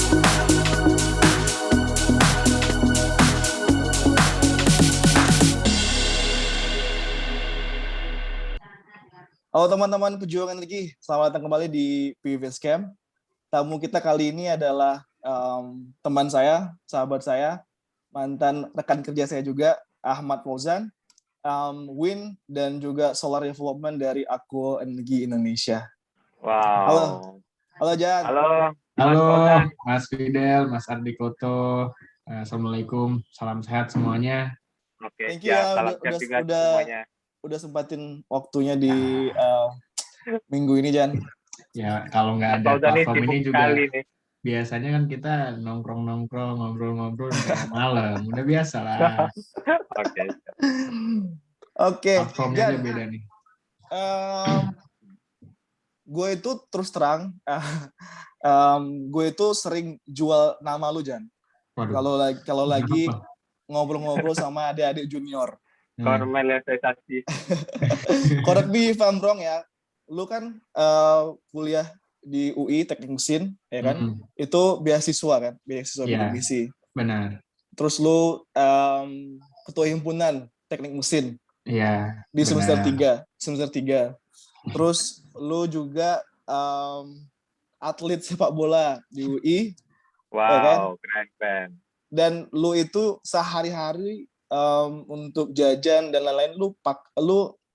Halo teman-teman pejuang energi, selamat datang kembali di PVS Camp. Tamu kita kali ini adalah teman saya, sahabat saya, mantan rekan kerja saya juga, Ahmad Fauzan, Win, dan juga Solar Development dari Aku Energi Indonesia. Wow. Halo Jan. Halo Mas Fidel, Mas Ardi Koto. Assalamualaikum, salam sehat semuanya. Oke, Thank you ya, salam sehat juga semuanya. Udah sempatin waktunya di minggu ini, Jan. Ya, kalau nggak ada platform ini juga biasanya kan kita nongkrong-nongkrong, ngobrol-ngobrol sampai malam. Udah biasa lah. Oke. Platformnya aja beda nih. Gue itu terus terang, gue itu sering jual nama lu, Jan. Kalau lagi ngobrol-ngobrol sama adik-adik junior. Normalisasi. Correct me if I'm wrong ya. Lu kan kuliah di UI Teknik Mesin, ya kan? Itu beasiswa kan? Beasiswa bidik misi. Benar. Terus lu ketua himpunan Teknik Mesin. Iya. Di semester 3. Terus lu juga atlet sepak bola di UI. Wow, ya kan? keren. Dan lu itu sehari-hari untuk jajan dan lain-lain lu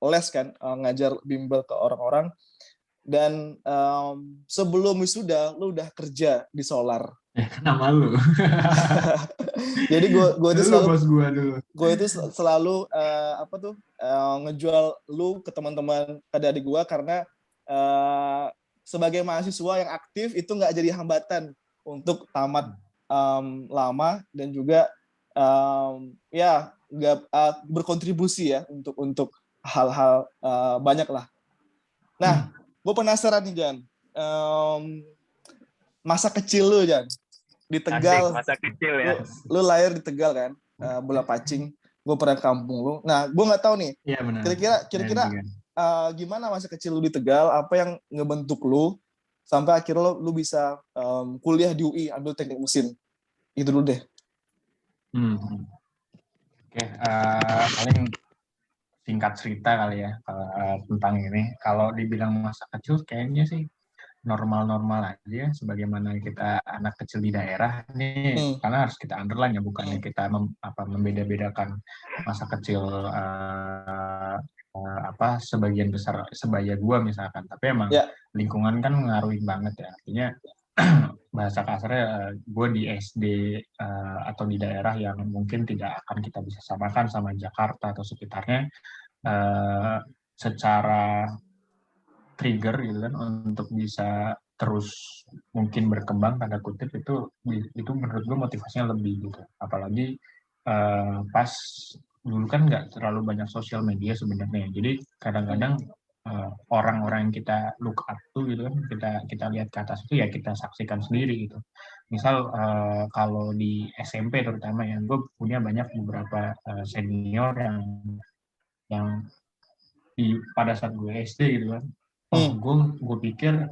les kan, ngajar bimbel ke orang-orang. Dan sebelum wisuda lu udah kerja di Solar. Kenapa lu? Jadi gue itu selalu ngejual lu ke teman-teman adik gue karena sebagai mahasiswa yang aktif itu nggak jadi hambatan untuk tamat lama dan juga berkontribusi ya untuk hal-hal banyak lah. Nah, gue penasaran nih Jan, masa kecil lu Jan di Tegal. Asik, masa kecil ya. Lu lahir di Tegal kan, Bola Pacing. Gue pernah ke kampung lu. Nah, gue nggak tahu nih. Iya benar. Kira-kira gimana masa kecil lu di Tegal? Apa yang ngebentuk lu sampai akhirnya lu bisa kuliah di UI ambil teknik mesin? Itu dulu deh. Oke, paling singkat cerita kali ya tentang ini. Kalau dibilang masa kecil kayaknya sih normal-normal aja, sebagaimana kita anak kecil di daerah nih, karena harus kita underline ya, bukannya kita membeda-bedakan masa kecil sebagian besar sebaya gua misalkan, tapi emang lingkungan kan ngaruhin banget ya, artinya bahasa kasarnya gue di SD atau di daerah yang mungkin tidak akan kita bisa samakan sama Jakarta atau sekitarnya, secara trigger gitu kan untuk bisa terus mungkin berkembang tanda kutip itu menurut gue motivasinya lebih gitu, apalagi pas dulu kan nggak terlalu banyak sosial media sebenarnya, jadi kadang-kadang orang-orang yang kita look up tuh gitu kan, kita lihat ke atas itu ya kita saksikan sendiri gitu. Misal kalau di SMP terutama ya, gue punya banyak beberapa senior yang pada saat gue SD gitu kan, gue pikir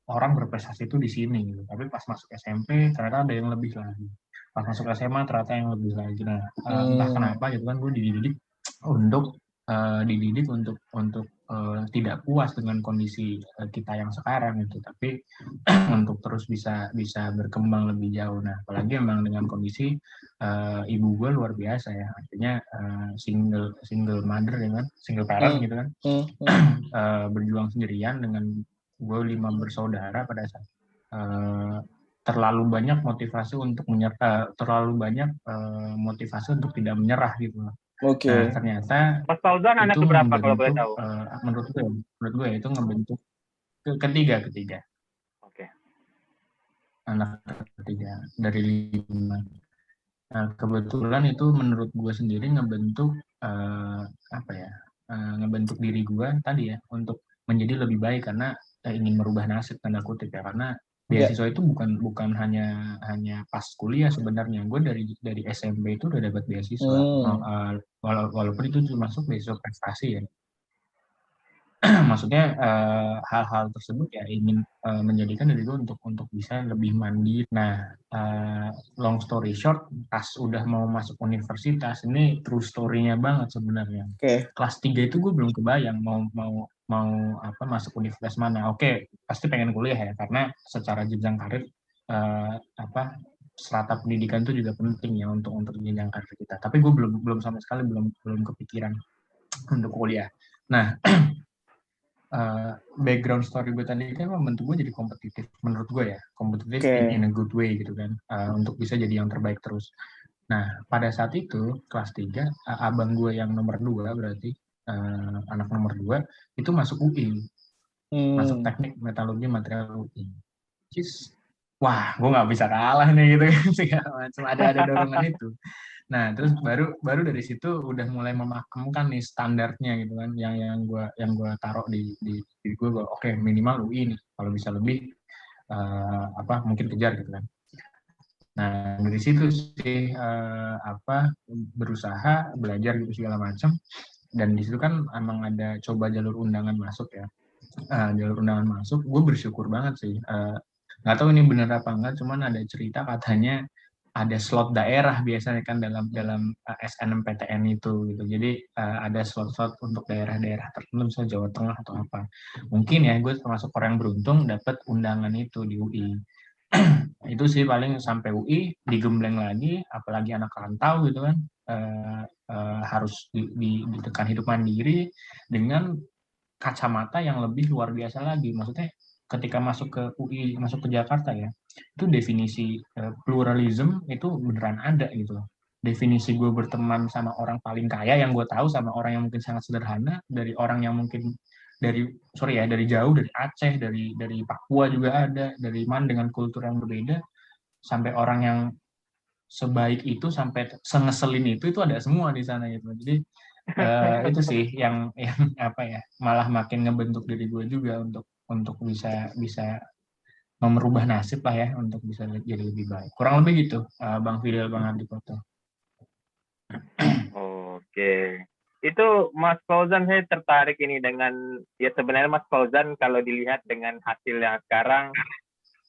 orang berprestasi itu di sini gitu, tapi pas masuk SMP ternyata ada yang lebih lagi, pas masuk SMA ternyata yang lebih lagi. Nah, entah kenapa gitu kan gue dididik untuk tidak puas dengan kondisi kita yang sekarang gitu, tapi untuk terus bisa berkembang lebih jauh. Nah, apalagi memang dengan kondisi ibu gue luar biasa ya, artinya single mother ya kan, single parent gitu kan, berjuang sendirian dengan gue 5 bersaudara pada saat terlalu banyak motivasi untuk tidak menyerah gitu. Oke. Nah, ternyata Mas Fauzan anak berapa kalau boleh tahu? Menurut gue itu ngebentuk ketiga. Oke. Anak ketiga dari 5. Nah, kebetulan itu menurut gue sendiri ngebentuk ngebentuk diri gue tadi ya untuk menjadi lebih baik, karena ingin merubah nasib tanda kutip ya, karena beasiswa itu bukan hanya pas kuliah sebenarnya. Gue dari SMP itu udah dapat beasiswa, walaupun itu masuk beasiswa prestasi ya. maksudnya hal-hal tersebut ya ingin menjadikan diri gue untuk bisa lebih mandiri. Nah, long story short, pas udah mau masuk universitas, ini true story-nya banget sebenarnya. Oke. Kelas 3 itu gue belum kebayang mau apa masuk universitas mana. Oke, pasti pengen kuliah ya, karena secara jenjang karir apa strata pendidikan itu juga penting ya untuk jenjang karir kita. Tapi gue belum sama sekali belum kepikiran untuk kuliah. Nah, background story gue tadi kan membentuk gue jadi kompetitif, menurut gue ya, kompetitif in a good way gitu kan, untuk bisa jadi yang terbaik terus. Nah, pada saat itu kelas 3, abang gue yang nomor 2 berarti anak nomor 2 itu masuk UI, masuk teknik metalurgi material UI. Wah, gue nggak bisa kalah nih gitu kan, segala macam ada dorongan itu. Nah, terus baru dari situ udah mulai memakamkan nih standarnya gitu kan, yang gue taruh di gue, oke, minimal UI nih, kalau bisa lebih apa mungkin kejar gitu kan. Nah, dari situ sih apa berusaha belajar gitu segala macam, dan di situ kan emang ada coba jalur undangan masuk ya. Jalur undangan masuk, gue bersyukur banget sih. Nggak tahu ini benar apa enggak, cuman ada cerita katanya ada slot daerah biasanya kan dalam SNMPTN itu gitu. Jadi ada slot-slot untuk daerah-daerah tertentu, misalnya Jawa Tengah atau apa. Mungkin ya gue termasuk orang yang beruntung dapat undangan itu di UI. Itu sih paling sampai UI digembleng lagi, apalagi anak rantau gitu kan, harus ditekan hidup mandiri dengan kacamata yang lebih luar biasa lagi. Maksudnya ketika masuk ke UI, masuk ke Jakarta ya, itu definisi pluralism itu beneran ada gitu. Definisi gue berteman sama orang paling kaya yang gue tahu, sama orang yang mungkin sangat sederhana, dari orang yang mungkin dari jauh, dari Aceh, dari Papua juga ada, dari mana dengan kultur yang berbeda, sampai orang yang sebaik itu, sampai sengeselin itu ada semua di sana gitu. Jadi itu sih yang apa ya, malah makin ngebentuk diri gue juga untuk bisa merubah nasib lah ya, untuk bisa jadi lebih baik. Kurang lebih gitu, Bang Fidel, Bang Andi Koto. Oke. Itu Mas Fauzan, saya tertarik ini dengan, ya sebenarnya Mas Fauzan kalau dilihat dengan hasil yang sekarang,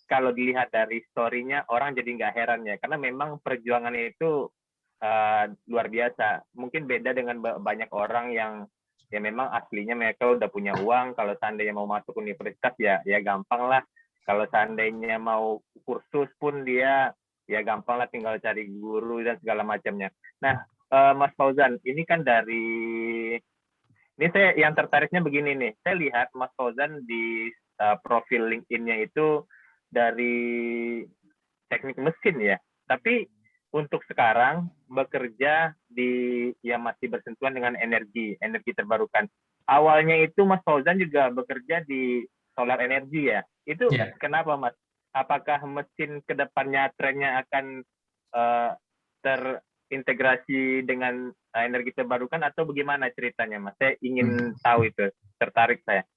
kalau dilihat dari story-nya, orang jadi nggak heran ya, karena memang perjuangan itu luar biasa. Mungkin beda dengan banyak orang yang ya memang aslinya mereka udah punya uang, kalau seandainya mau masuk universitas ya gampang lah. Kalau seandainya mau kursus pun dia ya gampang lah, tinggal cari guru dan segala macamnya. Nah, Mas Fauzan, ini kan ini saya yang tertariknya begini nih. Saya lihat Mas Fauzan di profil LinkedIn-nya itu dari teknik mesin ya. Tapi untuk sekarang bekerja di yang masih bersentuhan dengan energi terbarukan. Awalnya itu Mas Fauzan juga bekerja di solar energi ya. Itu kenapa Mas? Apakah mesin kedepannya trennya akan terintegrasi dengan energi terbarukan atau bagaimana ceritanya Mas? Saya ingin tahu itu, tertarik saya.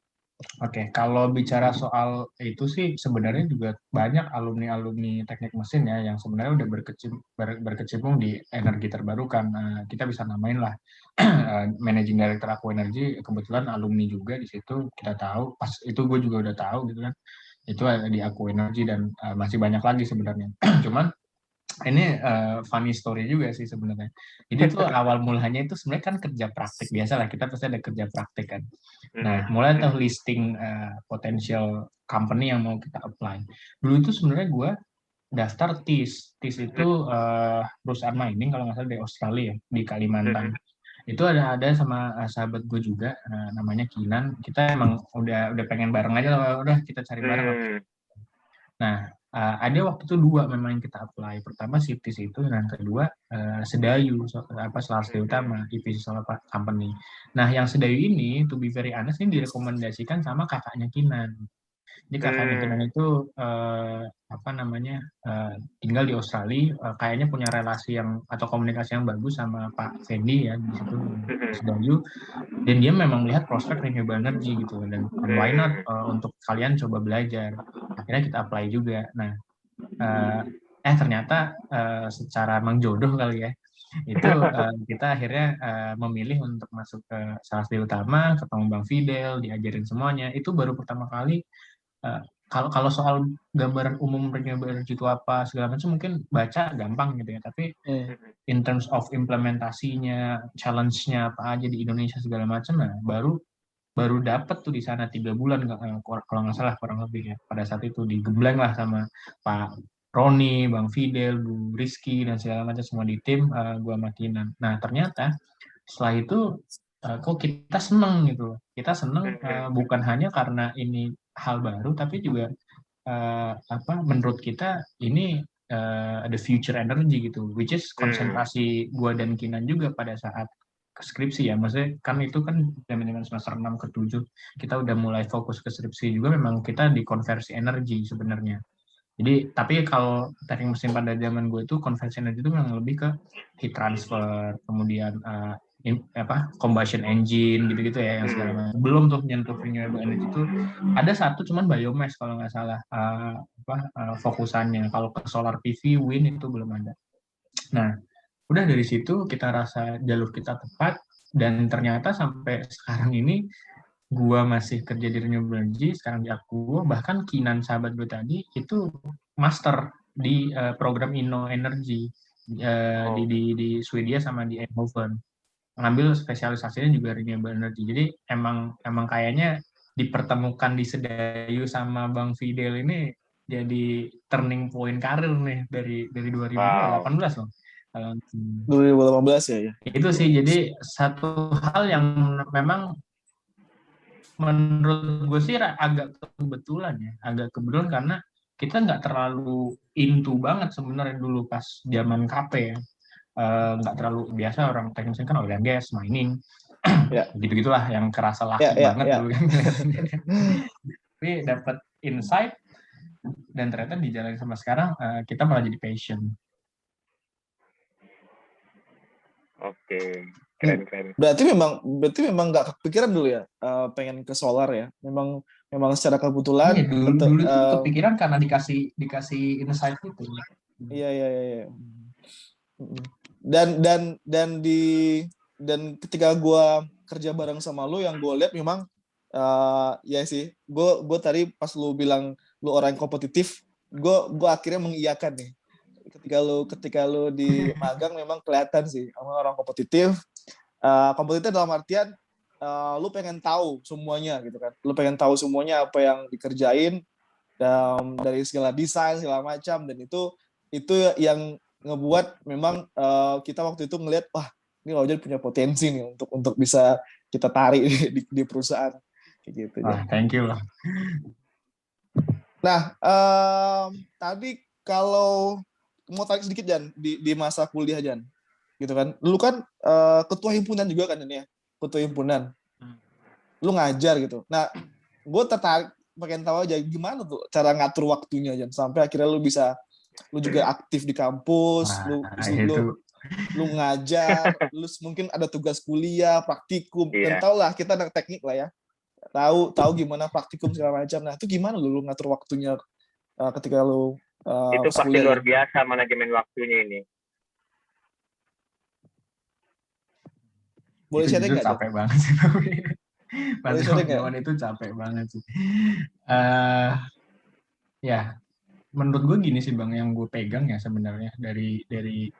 Oke, kalau bicara soal itu sih sebenarnya juga banyak alumni teknik mesin ya yang sebenarnya udah berkecimpung di energi terbarukan. Kita bisa namain lah Managing Director Aku Energy, kebetulan alumni juga di situ, kita tahu. Pas itu gue juga udah tahu gitu kan. Itu ada di Aku Energy, dan masih banyak lagi sebenarnya. Cuman ini funny story juga sih sebenarnya. Jadi itu awal mulanya itu sebenarnya kan kerja praktik biasa lah, kita pasti ada kerja praktik kan. Nah, mulai tuh listing potential company yang mau kita apply. Dulu itu sebenarnya gue daftar TIS. TIS itu perusahaan mining kalau nggak salah dari Australia, di Kalimantan. Itu ada sama sahabat gue juga, namanya Kinan. Kita emang udah pengen bareng aja, udah kita cari bareng. Nah, ada waktu itu 2 memang yang kita apply. Pertama TIS itu, dan kedua Sedayu, Selarasri Utama, EPC Solar Company. Nah, yang Sedayu ini, to be very honest, ini direkomendasikan sama kakaknya Kinan. Jadi kakaknya Kinan itu tinggal di Australia, kayaknya punya relasi atau komunikasi yang bagus sama Pak Fendi ya di situ, Sedayu. Dan dia memang melihat prospek renewable energy gitu, dan why not untuk kalian coba belajar. Akhirnya kita apply juga. Nah, ternyata secara mengjodoh kali ya, Itu kita akhirnya memilih untuk masuk ke Salsdi Utama, ketemu Bang Fidel, diajarin semuanya. Itu baru pertama kali. Kalau soal gambaran umum renewable energy itu apa segala macam mungkin baca gampang gitu ya, tapi in terms of implementasinya, challenge-nya apa aja di Indonesia segala macam, nah baru dapat tuh di sana 3 bulan kalau nggak salah kurang lebih ya. Pada saat itu digembleng lah sama Pak Roni, Bang Fidel, Bu Rizky dan segala macam semua di tim gua sama Kinan. Nah ternyata setelah itu kok kita seneng gitu. Kita seneng bukan hanya karena ini hal baru, tapi juga menurut kita ini ada future energy gitu, which is konsentrasi gua dan Kinan juga pada saat skripsi ya. Maksudnya kan itu kan zaman semester 6 ke 7 kita udah mulai fokus ke skripsi juga, memang kita di konversi energi sebenarnya. Jadi, tapi kalau teknik mesin pada zaman gue itu konversi energi itu memang lebih ke heat transfer, kemudian combustion engine gitu-gitu ya, yang segala macam. Belum tuh nyentuh renewable energy itu ada satu cuman biomass kalau nggak salah fokusannya. Kalau ke solar PV, wind itu belum ada. Nah, udah dari situ kita rasa jalur kita tepat, dan ternyata sampai sekarang ini gua masih kerja di renewable energy, sekarang di Aku, bahkan Kinan sahabat gue tadi itu master di program Inno Energy di Swedia sama di Eindhoven, ngambil spesialisasinya juga renewable energy. Jadi emang kayaknya dipertemukan di Sedayu sama Bang Fidel ini jadi turning point karir nih dari 2018 loh. 2018 ya. Itu sih, jadi satu hal yang memang menurut gue sih agak kebetulan karena kita nggak terlalu into banget sebenarnya dulu pas zaman KP ya. Nggak terlalu biasa, orang teknik kan oil and gas, mining, gitu-gitulah yang kerasa laki banget dulu kan. Tapi dapat insight dan ternyata di jalan sama sekarang kita malah jadi passion. Oke, keren. Berarti memang nggak kepikiran dulu ya pengen ke solar ya. Memang secara kebetulan. Iya, dulu tuh kepikiran karena dikasih insight itu. Iya. Dan ketika gue kerja bareng sama lu, yang gue lihat memang ya sih, gue tadi pas lu bilang lu orang yang kompetitif, gue akhirnya mengiyakan nih. Ketika lu di magang memang kelihatan sih orang kompetitif. Kompetitif dalam artian lu pengen tahu semuanya gitu kan. Lu pengen tahu semuanya apa yang dikerjain dari segala desain segala macam, dan itu yang ngebuat memang kita waktu itu ngelihat, wah ini Roger punya potensi nih untuk bisa kita tarik di perusahaan kayak gitu. Thank you lah. Nah, tadi kalau mau tarik sedikit Jan di masa kuliah Jan, gitu kan. Lu kan ketua himpunan juga kan ini ya, ketua himpunan. Lu ngajar gitu. Nah, gue tertarik pengen tahu aja gimana tuh cara ngatur waktunya Jan sampai akhirnya lu juga aktif di kampus, lu ngajar, lu mungkin ada tugas kuliah, praktikum, dan tau lah kita anak teknik lah ya, tahu gimana praktikum segala macam. Nah itu gimana lu ngatur waktunya ketika lu itu pasti kuliah, luar biasa manajemen waktunya ini. Boleh sharing nggak? Capek banget sih. Pas kawan itu capek banget sih. Ya, menurut gue gini sih Bang, yang gue pegang ya sebenarnya dari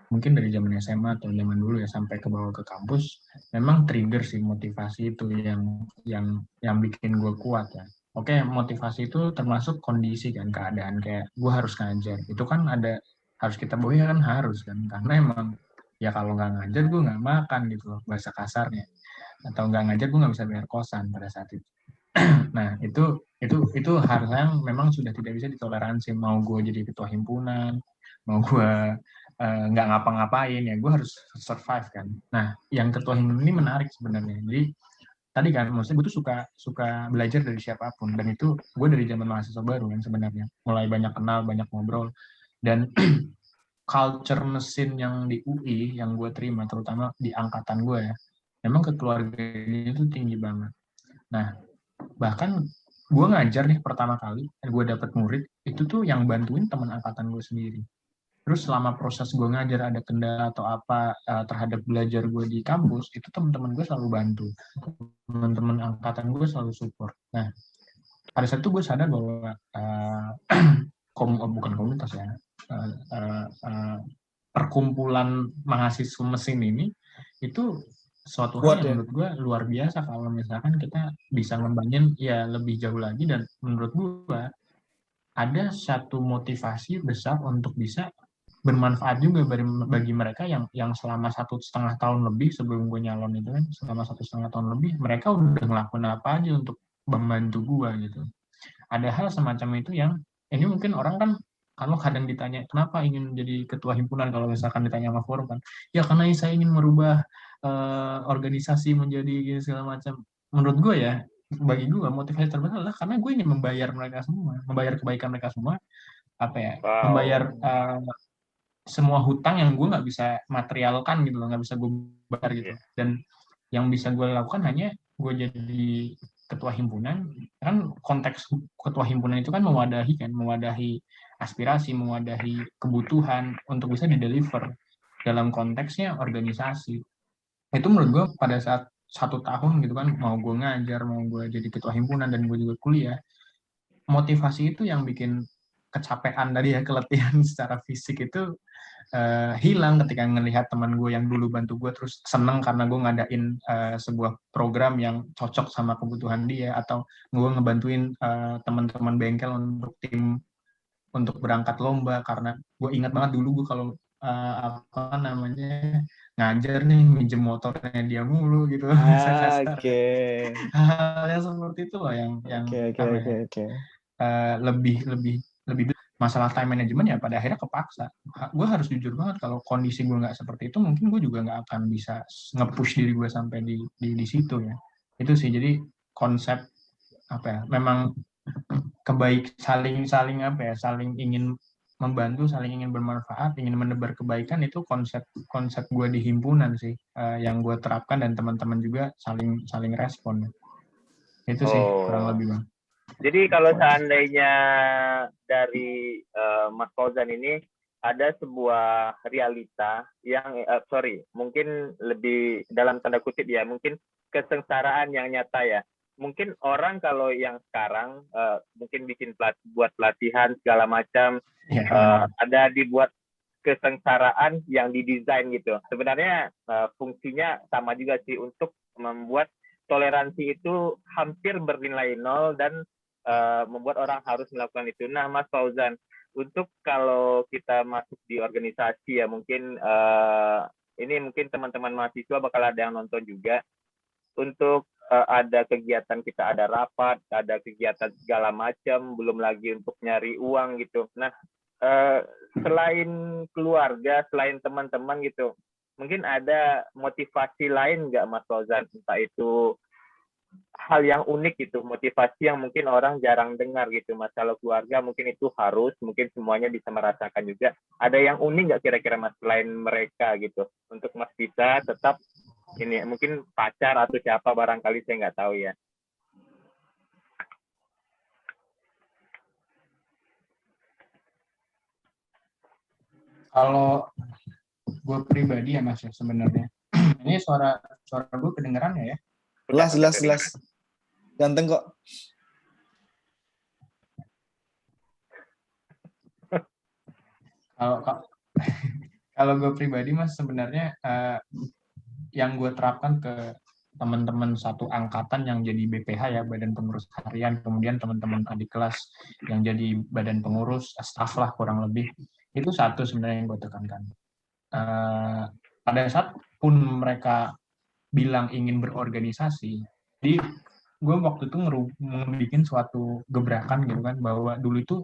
mungkin dari zaman SMA atau zaman dulu ya sampai ke bawah ke kampus, memang trigger sih motivasi itu yang bikin gue kuat ya. Oke, motivasi itu termasuk kondisi kan, keadaan kayak gue harus ngajar. Itu kan harus kita bawa kan, harus kan, karena emang ya kalau nggak ngajar gue nggak makan gitu loh, bahasa kasarnya. Atau nggak ngajar gue nggak bisa bayar kosan pada saat itu. Nah itu hal yang memang sudah tidak bisa ditoleransi. Mau gue jadi ketua himpunan, mau gue nggak ngapa-ngapain, ya gue harus survive kan. Nah yang ketua himpunan ini menarik sebenarnya. Jadi tadi kan maksudnya gue tuh suka belajar dari siapapun, dan itu gue dari zaman mahasiswa baru kan sebenarnya, mulai banyak kenal, banyak ngobrol, dan culture mesin yang di UI yang gue terima, terutama di angkatan gue ya, memang kekeluarganya itu tinggi banget. Nah, bahkan gue ngajar nih pertama kali, gue dapet murid, itu tuh yang bantuin teman angkatan gue sendiri. Terus selama proses gue ngajar ada kendala atau apa terhadap belajar gue di kampus, itu teman-teman gue selalu bantu. Teman-teman angkatan gue selalu support. Nah, pada saat itu gue sadar bahwa bukan komunitas ya, perkumpulan mahasiswa mesin ini itu suatu hal yang menurut gue luar biasa kalau misalkan kita bisa ngembangin ya lebih jauh lagi, dan menurut gue ada satu motivasi besar untuk bisa bermanfaat juga bagi mereka yang selama 1,5 tahun lebih sebelum gue nyalon itu kan, selama 1,5 tahun lebih mereka udah ngelakuin apa aja untuk membantu gue gitu. Ada hal semacam itu yang ini mungkin orang kan kalau kadang ditanya kenapa ingin jadi ketua himpunan, kalau misalkan ditanya sama forum kan, ya karena saya ingin merubah organisasi menjadi segala macam. Menurut gue ya, bagi gue motivasi terbesar adalah karena gue ingin membayar mereka semua, membayar kebaikan mereka semua, apa ya, membayar semua hutang yang gue nggak bisa materialkan gitu loh, nggak bisa gue bayar gitu. Dan yang bisa gue lakukan hanya gue jadi ketua himpunan. Kan konteks ketua himpunan itu kan mewadahi aspirasi, mewadahi kebutuhan untuk bisa dideliver dalam konteksnya organisasi. Itu menurut gue pada saat 1 tahun gitu kan, mau gue ngajar, mau gue jadi ketua himpunan, dan gue juga kuliah, motivasi itu yang bikin kecapean tadi ya, keletihan secara fisik itu hilang ketika ngelihat teman gue yang dulu bantu gue terus seneng karena gue ngadain sebuah program yang cocok sama kebutuhan dia, atau gue ngebantuin teman-teman bengkel untuk berangkat lomba, karena gue ingat banget dulu gue kalau apa namanya ngajar nih minjem motornya dia mulu gitu. Hal yang seperti itu loh yang lebih masalah time management ya pada akhirnya kepaksa. Gue harus jujur banget kalau kondisi gue nggak seperti itu mungkin gue juga nggak akan bisa nge-push diri gue sampai di situ ya. Itu sih, jadi konsep apa ya, memang saling ingin membantu, saling ingin bermanfaat, ingin menebar kebaikan, itu konsep gue di himpunan sih yang gue terapkan, dan teman-teman juga saling respon. Itu sih kurang lebih Bang. Jadi kalau seandainya dari Mas Fauzan ini ada sebuah realita yang mungkin lebih dalam tanda kutip ya, mungkin kesengsaraan yang nyata ya. Mungkin orang kalau yang sekarang mungkin bikin buat pelatihan segala macam, ada dibuat kesengsaraan yang didesain gitu. Sebenarnya fungsinya sama juga sih, untuk membuat toleransi itu hampir bernilai nol dan membuat orang harus melakukan itu. Nah, Mas Fauzan, untuk kalau kita masuk di organisasi ya, mungkin ini mungkin teman-teman mahasiswa bakal ada yang nonton juga. Untuk ada kegiatan, kita ada rapat, ada kegiatan segala macam, belum lagi untuk nyari uang gitu. Nah, selain keluarga, selain teman-teman gitu, mungkin ada motivasi lain nggak Mas Fauzan? Entah itu hal yang unik gitu, motivasi yang mungkin orang jarang dengar gitu. Masalah keluarga mungkin itu harus, mungkin semuanya bisa merasakan juga. Ada yang unik nggak kira-kira Mas selain mereka gitu, untuk Mas bisa tetap ini, mungkin pacar atau siapa barangkali, saya nggak tahu ya. Kalau gue pribadi ya Mas ya sebenarnya, ini suara gue kedengeran ya? Jelas. Ganteng kok. Kalau gue pribadi Mas sebenarnya yang gue terapkan ke teman-teman satu angkatan yang jadi BPH ya, Badan Pengurus Harian, kemudian teman-teman adik kelas yang jadi badan pengurus, staff lah kurang lebih, itu satu sebenarnya yang gue tekankan. Pada saat pun mereka bilang ingin berorganisasi, di gue waktu itu ngebikin suatu gebrakan gitu kan, bahwa dulu itu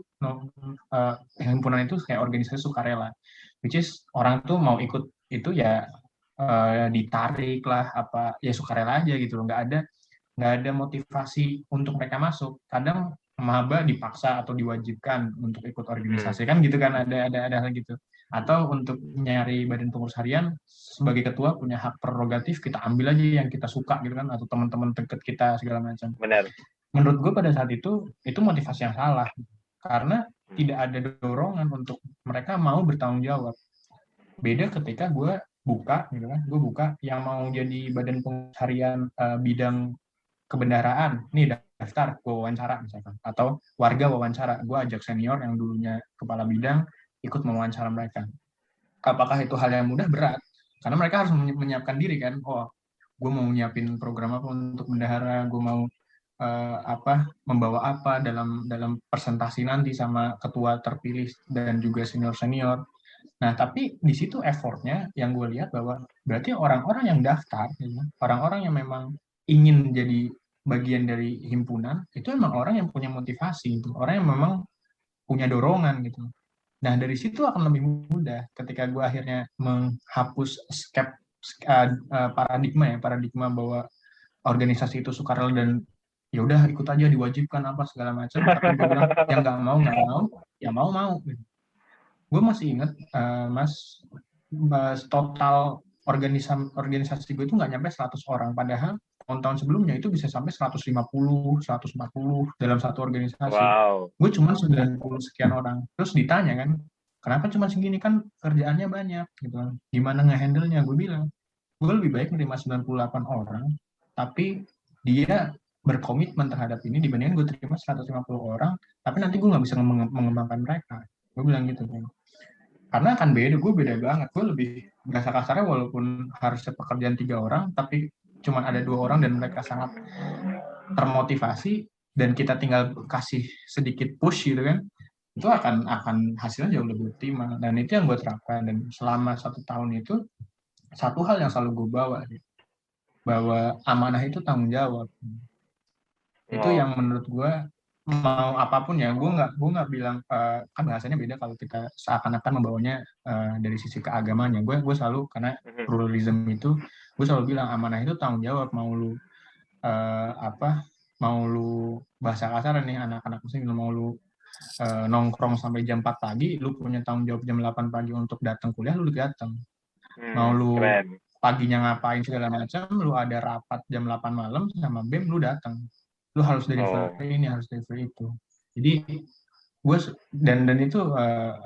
himpunan itu kayak organisasi sukarela, which is orang tuh mau ikut itu ya ditarik lah apa ya, sukarela aja gitu loh, nggak ada motivasi untuk mereka masuk. Kadang maba dipaksa atau diwajibkan untuk ikut organisasi kan gitu kan, ada hal gitu. Atau untuk nyari badan pengurus harian, sebagai ketua punya hak prerogatif, kita ambil aja yang kita suka gitu kan, atau teman-teman deket kita segala macam. Benar. Menurut gue pada saat itu motivasi yang salah, karena tidak ada dorongan untuk mereka mau bertanggung jawab. Beda ketika gue buka gitu kan, gue buka yang mau jadi badan pengurus harian bidang kebendaraan, nih daftar, gue wawancara misalkan, atau warga wawancara, gue ajak senior yang dulunya kepala bidang ikut mewawancara mereka. Apakah itu hal yang mudah? Berat, karena mereka harus menyiapkan diri kan. Oh, gue mau nyiapin program apa untuk bendahara, gue mau membawa apa dalam presentasi nanti sama ketua terpilih dan juga senior. Nah, tapi di situ effortnya yang gue lihat bahwa berarti orang-orang yang daftar, orang-orang yang memang ingin jadi bagian dari himpunan, itu memang orang yang punya motivasi, gitu. Orang yang memang punya dorongan gitu. Nah, dari situ akan lebih mudah ketika gue akhirnya menghapus paradigma bahwa organisasi itu sukarela dan ya udah ikut aja, diwajibkan apa segala macam. Tapi gue bilang yang nggak mau, ya mau. Gue masih ingat Mas, total organisasi gue itu nggak nyampe 100 orang, padahal tahun-tahun sebelumnya itu bisa sampai 150, 140 dalam satu organisasi. Wow. Gue cuma 90 sekian orang. Terus ditanya kan, kenapa cuma segini, kan kerjaannya banyak gitu. Gimana nge-handle-nya? Gue bilang, gue lebih baik menerima 98 orang, tapi dia berkomitmen terhadap ini dibandingkan gue terima 150 orang, tapi nanti gue nggak bisa mengembangkan mereka. Gue bilang gitu kan. Karena akan beda banget. Gue lebih berasa kasarnya, walaupun harusnya pekerjaan 3 orang, tapi cuma ada 2 orang dan mereka sangat termotivasi dan kita tinggal kasih sedikit push gitu kan, itu akan hasilnya jauh lebih optimal. Dan itu yang gue terapkan, dan selama 1 tahun itu satu hal yang selalu gue bawa, bahwa amanah itu tanggung jawab. Itu yang menurut gue, mau apapun ya, gue nggak bilang kan bahasanya beda kalau kita seakan-akan membawanya dari sisi keagamannya. Gue selalu, karena pluralism itu, gue selalu bilang amanah itu tanggung jawab. Mau lu mau lu bahasa kasar nih anak-anak muslim, mau lu nongkrong sampai jam 4 pagi, lu punya tanggung jawab jam 8 pagi untuk datang kuliah, lu datang. Mau lu paginya ngapain segala macam, lu ada rapat jam 8 malam sama BEM, lu datang. Lu harus deliver ini, harus deliver itu. Jadi gue dan itu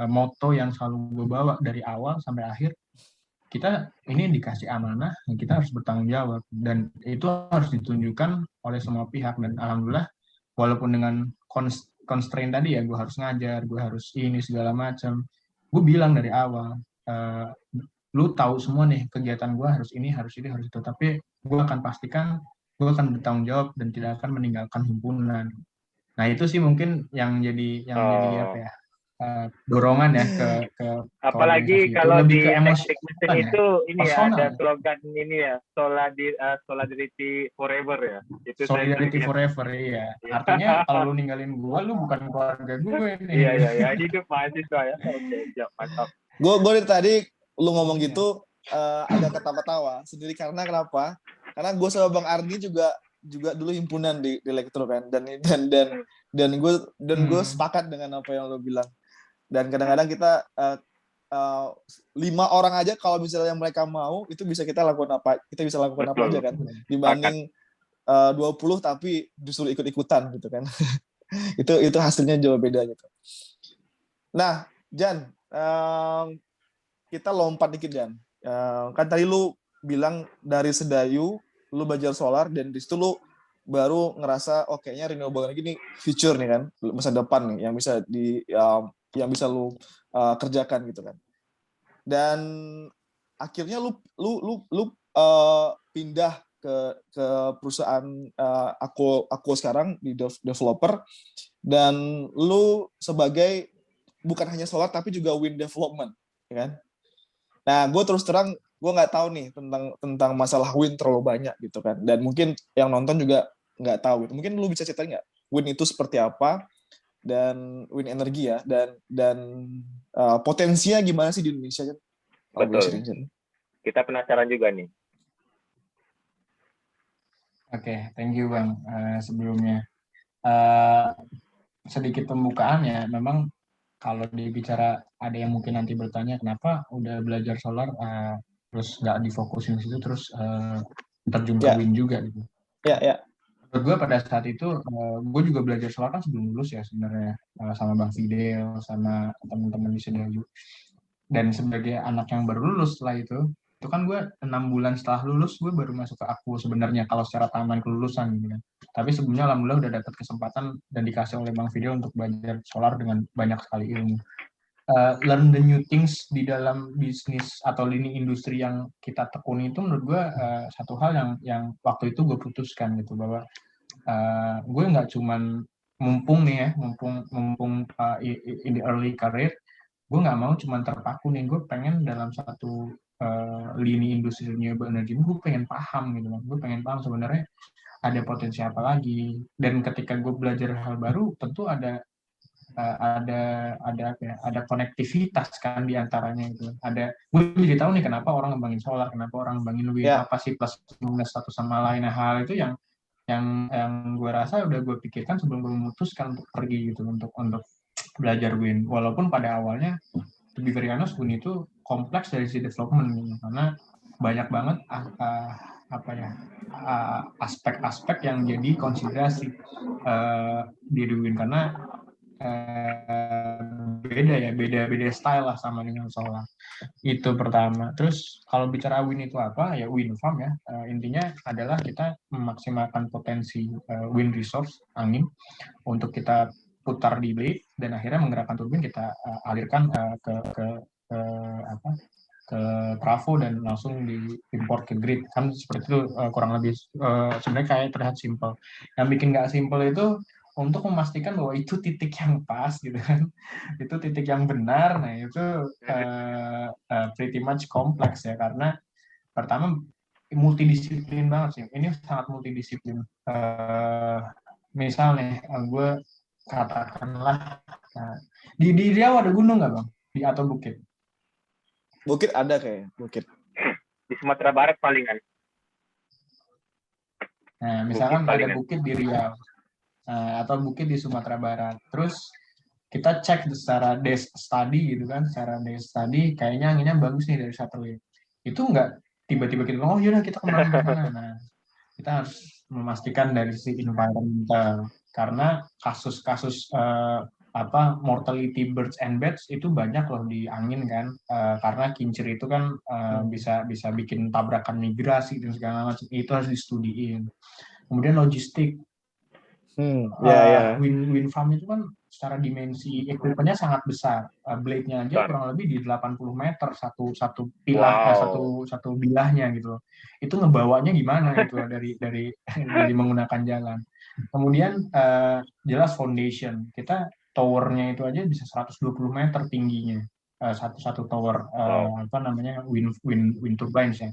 moto yang selalu gue bawa dari awal sampai akhir. Kita ini dikasih amanah, kita harus bertanggung jawab, dan itu harus ditunjukkan oleh semua pihak. Dan alhamdulillah, walaupun dengan constraint tadi ya, gue harus ngajar, gue harus ini segala macam, gue bilang dari awal, lu tahu semua nih kegiatan gue harus ini, harus itu, tapi gue akan pastikan gue akan bertanggung jawab dan tidak akan meninggalkan himpunan. Nah, itu sih mungkin yang jadi apa ya, dorongan ya ke apalagi kalau di teknik mesin itu ini personal, ya, ada slogan ini ya, solidarity forever ya. Itu solidarity forever ya. Artinya kalau lu ninggalin gue, lu bukan keluarga gue nih. Iya, hidup mahasiswa ya. Oke, mantap. Gue dari tadi lu ngomong gitu agak ketawa-tawa sendiri, karena kenapa? Karena gue sama Bang Ardi juga dulu himpunan di elektro kan, dan gue sepakat dengan apa yang lo bilang. Dan kadang-kadang kita 5 orang aja kalau misalnya mereka mau, itu bisa kita lakukan apa aja kan, dibanding 20 tapi justru ikut-ikutan gitu kan. itu hasilnya jauh beda gitu. Nah, Jan, kita lompat dikit, Jan. Kan tadi lu bilang dari Sedayu lu belajar solar, dan di situ lu baru ngerasa kayaknya renewable energy ini future nih kan, masa depan nih yang bisa lu kerjakan gitu kan. Dan akhirnya lu pindah ke perusahaan aku sekarang di developer, dan lu sebagai bukan hanya solar tapi juga wind development, ya kan? Nah, gue terus terang gue nggak tahu nih tentang masalah wind terlalu banyak gitu kan, dan mungkin yang nonton juga nggak tahu gitu. Mungkin lu bisa ceritain nggak wind itu seperti apa, dan wind energi ya, dan potensinya gimana sih di Indonesia kan? Betul. Kita penasaran juga nih. Oke, thank you Bang. Sebelumnya sedikit pembukaan ya, memang kalau dibicara ada yang mungkin nanti bertanya kenapa udah belajar solar terus nggak difokusin di situ, terus terjun ke wind juga gitu. Ya. menurut gue pada saat itu gue juga belajar solar kan sebelum lulus ya sebenarnya, sama Bang Fidel sama teman-teman di Sedayu. Dan sebagai anak yang baru lulus setelah itu kan gue 6 bulan setelah lulus gue baru masuk ke aku sebenarnya kalau secara timeline kelulusan gitu kan. Tapi sebelumnya alhamdulillah udah dapat kesempatan dan dikasih oleh Bang Fidel untuk belajar solar dengan banyak sekali ilmu. Learn the new things di dalam bisnis atau lini industri yang kita tekuni itu menurut gue satu hal yang waktu itu gue putuskan gitu, bahwa gue nggak cuman mumpung nih ya, mumpung in the early career, gue nggak mau cuma terpaku nih, gue pengen dalam satu lini industri renewable energy gue pengen paham gitu kan, gue pengen paham sebenarnya ada potensi apa lagi. Dan ketika gue belajar hal baru tentu ada konektivitas kan di antaranya itu. Gue jadi tahu nih kenapa orang ngembangin solar, kenapa orang ngembangin wind, apa sih plus minus satu sama lain. Nah, hal itu yang gue rasa udah gue pikirkan sebelum gue memutuskan untuk pergi gitu, untuk belajar wind. Walaupun pada awalnya to be very honest, wind itu kompleks dari sisi development gitu, karena banyak banget aspek-aspek yang jadi konsiderasi di wind, karena beda style lah sama dengan solar. Itu pertama. Terus kalau bicara wind itu apa ya, wind farm ya, intinya adalah kita memaksimalkan potensi wind resource angin untuk kita putar di blade dan akhirnya menggerakkan turbin, kita alirkan ke trafo dan langsung diimport ke grid kan, seperti itu kurang lebih. Sebenarnya kayak terlihat simple. Yang bikin nggak simple itu untuk memastikan bahwa itu titik yang pas gitu kan, itu titik yang benar. Nah itu pretty much kompleks ya, karena pertama multidisiplin banget sih, ini sangat multidisiplin. Misalnya gue katakanlah di Riau ada gunung nggak bang, atau bukit? Bukit ada kayak bukit di Sumatera Barat palingan. Nah misalkan ada bukit di Riau atau bukit di Sumatera Barat, terus kita cek secara desk study gitu kan, secara desk study kayaknya anginnya bagus nih dari satelit. Itu nggak tiba-tiba kita oh yaudah kita kembali ke sana. Nah kita harus memastikan dari sisi environmental, karena kasus-kasus mortality birds and bats itu banyak loh di angin kan, karena kincir itu kan bisa bikin tabrakan migrasi dan segala macam, itu harus distudiin. Kemudian logistik. Wind farm itu kan secara dimensi equipment-nya sangat besar. Blade-nya aja kurang lebih di 80 meter satu pilah, satu bilahnya gitu. Itu ngebawanya gimana itu dari menggunakan jalan. Kemudian jelas foundation. Kita tower-nya itu aja bisa 120 meter tingginya. Satu tower wind turbines ya.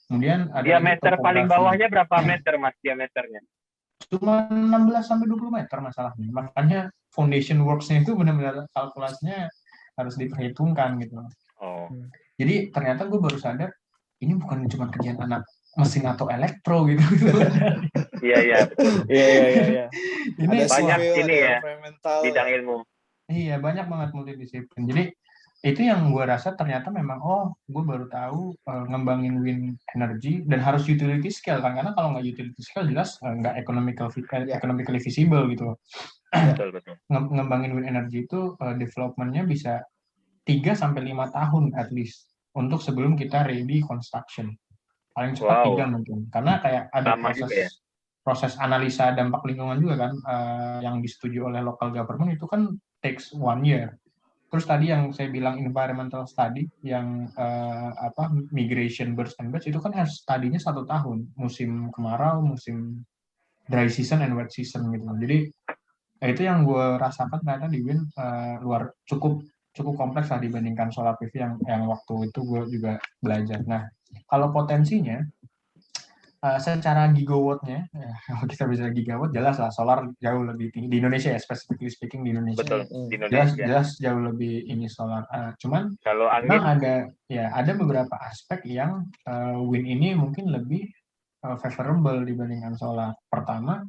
Kemudian ada diameter paling bawahnya berapa meter Mas diameternya? Cuma 16-20 meter masalahnya. Makanya foundation works-nya itu benar-benar kalkulasinya harus diperhitungkan gitu. Jadi ternyata gue baru sadar ini bukan cuma kerjaan anak mesin atau elektro gitu. Iya. Ini banyak ini ya bidang ilmu. Iya, banyak banget multidisiplin. Jadi itu yang gue rasa ternyata memang gue baru tahu ngembangin wind energy dan harus utility scale kan, karena kalau nggak utility scale jelas nggak economically visible gitu. Betul. Ngembangin wind energy itu development-nya bisa 3-5 tahun at least untuk sebelum kita ready construction, paling cepat 3 mungkin, karena kayak ada proses analisa dampak lingkungan juga kan, yang disetujui oleh local government itu kan takes 1 year. Terus tadi yang saya bilang environmental study, yang migration birds and bats itu kan harus studinya 1 tahun, musim kemarau, musim dry season and wet season gitu. Jadi itu yang gue rasakan ternyata di wind cukup kompleks lah dibandingkan solar PV yang waktu itu gue juga belajar. Nah kalau potensinya secara gigawatt-nya, kalau kita bisa gigawatt, jelas lah solar jauh lebih tinggi di Indonesia ya, specifically speaking di Indonesia. Betul, di Indonesia. Jelas jauh lebih ini solar. Cuman kalau angin ada beberapa aspek yang wind ini mungkin lebih favorable dibandingkan solar. Pertama,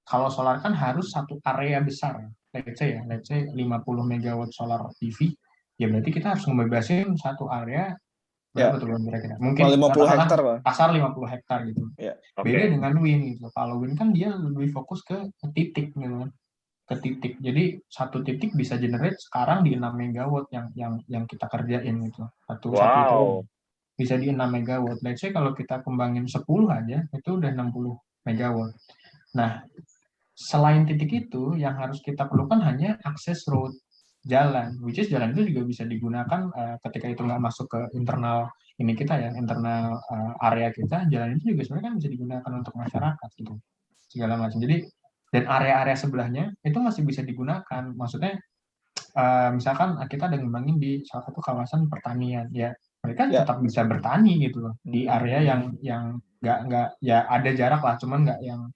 kalau solar kan harus satu area besar. Let's say 50 megawatt solar PV, ya berarti kita harus membebasin satu area Berapa tuh Bang kira-kira? Mungkin 50 katakanlah hektar lah. kasar 50 hektar gitu. Ya. Beda Oke. dengan wind gitu. Kalau wind kan dia lebih fokus ke titik gitu kan. Ke titik. Jadi satu titik bisa generate sekarang di 6 megawatt yang kita kerjain gitu. Satu turbin Wow. bisa di 6 megawatt. Let's say kalau kita kembangin 10 aja itu udah 60 megawatt. Nah, selain titik itu yang harus kita perlukan hanya akses road, jalan, which is jalan itu juga bisa digunakan ketika itu nggak masuk ke internal ini kita ya, internal area kita, jalan itu juga sebenarnya kan bisa digunakan untuk masyarakat gitu, segala macam. Jadi dan area-area sebelahnya itu masih bisa digunakan. Maksudnya misalkan kita ada ngembangin di salah satu kawasan pertanian, ya mereka Ya. tetap bisa bertani gitu loh di area yang nggak ya ada jarak lah, cuman nggak yang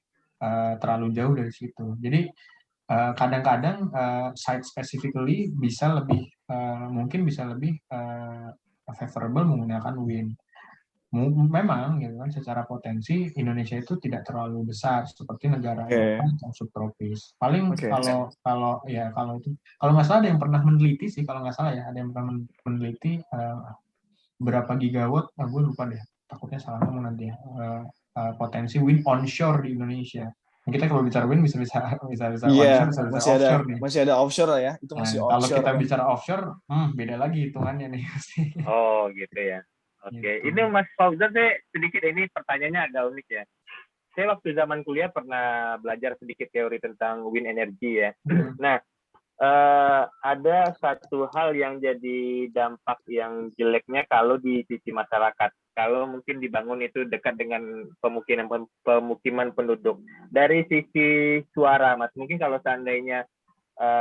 terlalu jauh dari situ. Jadi kadang-kadang site specifically bisa lebih mungkin bisa lebih favorable menggunakan wind. Memang gitu kan secara potensi Indonesia itu tidak terlalu besar seperti negara Eropa yang subtropis. Paling Oke. kalau itu kalau nggak salah ada yang pernah meneliti sih, kalau nggak salah ya ada yang pernah meneliti berapa gigawatt, gue lupa deh, takutnya salah ngomong nanti ya, potensi wind onshore di Indonesia. Kita kalau bicara wind bisa Iya, onshore, bisa offshore nih. masih ada offshore lah ya. Itu Nah, masih kalau onshore kita kan. bicara offshore, beda lagi hitungannya nih. Oh, gitu ya. Oke. Gitu. Ini Mas Fauzan, saya sedikit ini pertanyaannya agak unik ya. Saya waktu zaman kuliah pernah belajar sedikit teori tentang wind energy ya. Nah, ada satu hal yang jadi dampak yang jeleknya kalau di sisi masyarakat. Kalau mungkin dibangun itu dekat dengan pemukiman penduduk. Dari sisi suara, Mas, mungkin kalau seandainya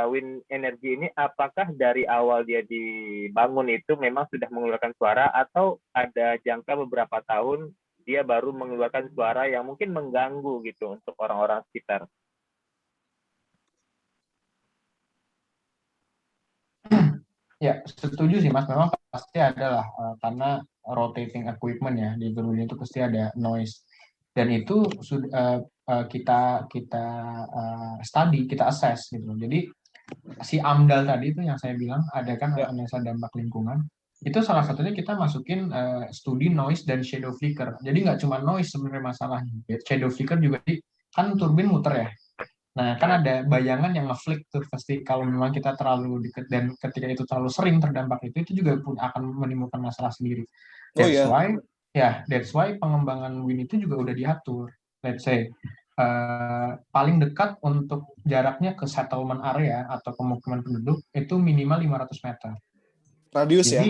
wind energy ini, apakah dari awal dia dibangun itu memang sudah mengeluarkan suara atau ada jangka beberapa tahun dia baru mengeluarkan suara yang mungkin mengganggu gitu untuk orang-orang sekitar? Ya, setuju sih Mas. Memang pasti ada lah, karena rotating equipment ya di gedung itu pasti ada noise. Dan itu sudah kita study, kita assess gitu. Jadi si AMDAL tadi itu yang saya bilang ada kan Ya. analisa dampak lingkungan. Itu salah satunya kita masukin studi noise dan shadow flicker. Jadi nggak cuma noise sebenarnya masalahnya. Shadow flicker juga kan turbin muter ya. Nah, kan ada bayangan yang ngeflick tuh pasti kalau memang kita terlalu dekat, dan ketika itu terlalu sering terdampak itu juga pun akan menimbulkan masalah sendiri. Oh That's ya. why that's why pengembangan wind itu juga udah diatur. Let's say paling dekat untuk jaraknya ke settlement area atau pemukiman penduduk itu minimal 500 meter. Radius ya. Jadi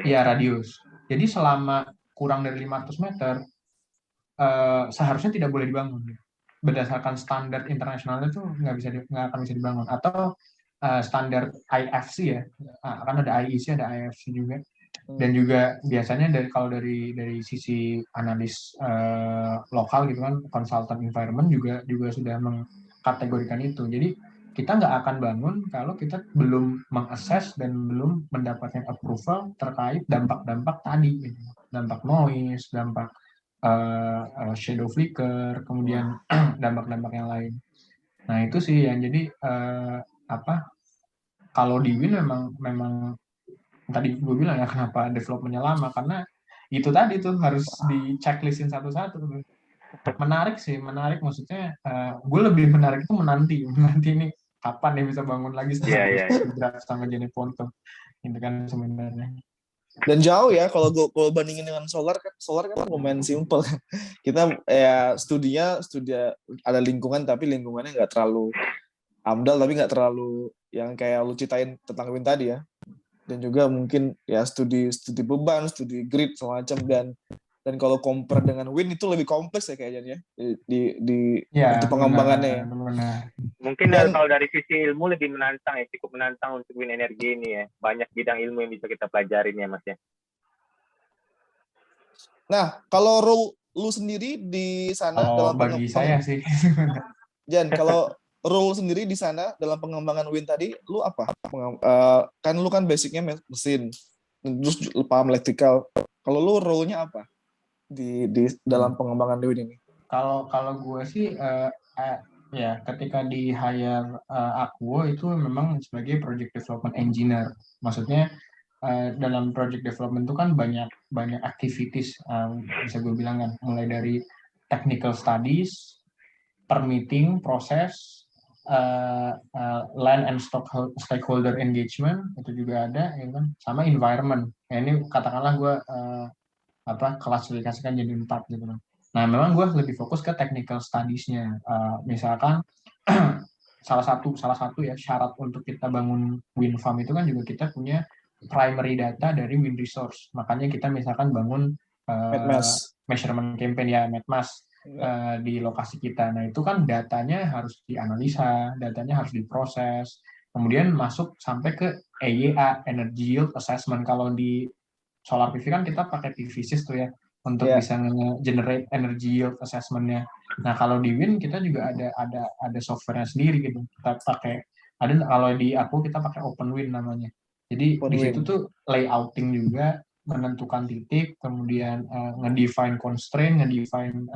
ya radius. Jadi selama kurang dari 500 meter seharusnya tidak boleh dibangun. Berdasarkan standar internasionalnya itu nggak akan bisa dibangun, atau standar IFC ya, kan ada IEC, ada IFC juga, dan juga biasanya kalau dari sisi analis lokal gitu kan, konsultan environment juga sudah mengkategorikan itu. Jadi kita nggak akan bangun kalau kita belum mengakses dan belum mendapatkan approval terkait dampak-dampak tadi, gitu. Dampak noise, dampak shadow flicker, kemudian dampak-dampak yang lain. Nah itu sih yang jadi kalau di Win memang tadi gue bilang ya kenapa developmentnya lama, karena itu tadi tuh harus di checklistin satu-satu. Menarik maksudnya gue lebih menarik itu menanti ini kapan nih bisa bangun lagi sama Jenny Ponto itu kan sebenarnya. Dan jauh ya kalau bandingin dengan solar kan lumayan simple. Kita ya studi ada lingkungan, tapi lingkungannya nggak terlalu AMDAL, tapi nggak terlalu yang kayak lu ceritain tentang wind tadi ya. Dan juga mungkin ya studi beban, studi grid semacam, dan kalau compare dengan wind itu lebih kompleks ya kayaknya ya untuk pengembangannya. Benar. Mungkin kalau dari sisi ilmu lebih menantang ya, cukup menantang untuk wind energy ini ya. Banyak bidang ilmu yang bisa kita pelajarin ya Mas ya. Nah, kalau role lu sendiri di sana dalam bagi saya sih. Jan, kalau role sendiri di sana dalam pengembangan wind tadi, lu apa? Kan lu kan basicnya mesin, terus paham elektrikal. Kalau lu role-nya apa di dalam pengembangan wind ini? Kalau gue sih ya ketika di hire Aquo itu memang sebagai project development engineer. Maksudnya dalam project development itu kan banyak activities, bisa gue bilang kan, mulai dari technical studies, permitting proses, land and stakeholder engagement itu juga ada, ya kan, sama environment. Nah, ini katakanlah gue klasifikasikan jadi 4 gitu. Nah, memang gue lebih fokus ke technical studies-nya. Misalkan salah satu ya syarat untuk kita bangun wind farm itu kan juga kita punya primary data dari wind resource. Makanya kita misalkan bangun measurement campaign ya, METMAS, di lokasi kita. Nah, itu kan datanya harus dianalisa, datanya harus diproses, kemudian masuk sampai ke EYA, Energy Yield Assessment. Kalau di solar PV kan kita pakai PV-SYS tuh ya, untuk bisa generate energy yield assessment-nya. Nah, kalau di wind kita juga ada software-nya sendiri gitu. Kita pakai, kalau di aku kita pakai Open Wind namanya. Jadi di situ tuh layouting juga, menentukan titik, kemudian nge-define constraint, nge-define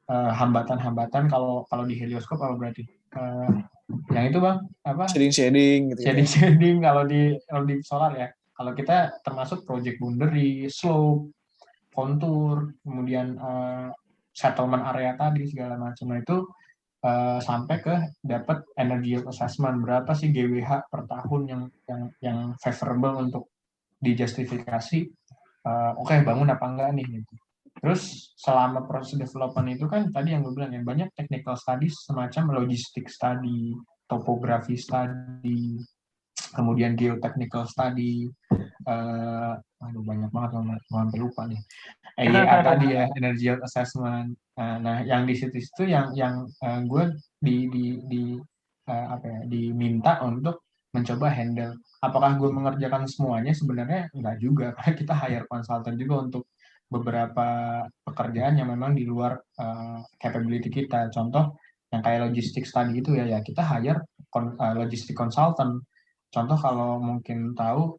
hambatan-hambatan. Kalau di helioscope apa berarti? Yang itu Bang, apa? Shading gitu. Shading kalau di solar ya. Kalau kita termasuk project boundary, slope, kontur, kemudian settlement area tadi segala macam. Nah, itu sampai ke dapat energy yield assessment, berapa sih GWH per tahun yang favorable untuk dijustifikasi, oke, bangun apa enggak nih gitu. Terus selama proses development itu kan tadi yang gue bilang ya, banyak technical studies semacam logistic study, topography study, kemudian geotechnical study, banyak banget, sampai lupa nih. EYA tadi ya, energy yield assessment. Nah, yang di situ yang gue diminta untuk mencoba handle. Apakah gue mengerjakan semuanya? Sebenarnya enggak juga, karena kita hire consultant juga untuk beberapa pekerjaan yang memang di luar capability kita. Contoh yang kayak logistic study itu ya kita hire logistic consultant. Contoh kalau mungkin tahu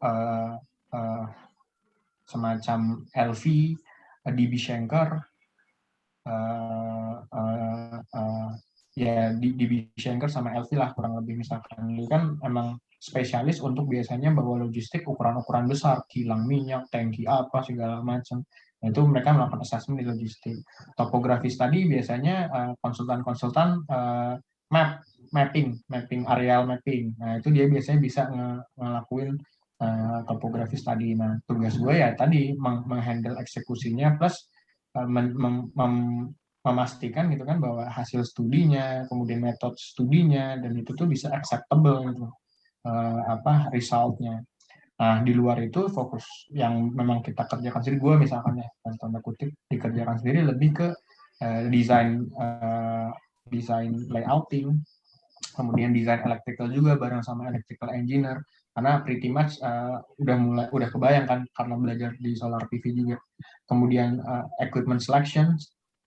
semacam LV, DB Schenker, ya DB Schenker sama LV lah kurang lebih, misalkan itu kan emang spesialis untuk biasanya bawa logistik ukuran-ukuran besar, kilang minyak, tangki apa segala macam. Nah, itu mereka melakukan assessment di logistik. Topografi study biasanya konsultan-konsultan mapping areal mapping. Nah, itu dia biasanya bisa ngelakuin topografi study. Nah, tugas gue ya tadi menghandle eksekusinya plus memastikan gitu kan bahwa hasil studinya, kemudian metode studinya, dan itu tuh bisa acceptable gitu, resultnya. Nah, di luar itu fokus yang memang kita kerjakan sendiri, gue misalkan ya, tanda kutip dikerjakan sendiri lebih ke desain layouting, kemudian desain electrical juga bareng sama electrical engineer, karena pretty much udah kebayang kan karena belajar di solar PV juga. Kemudian equipment selection,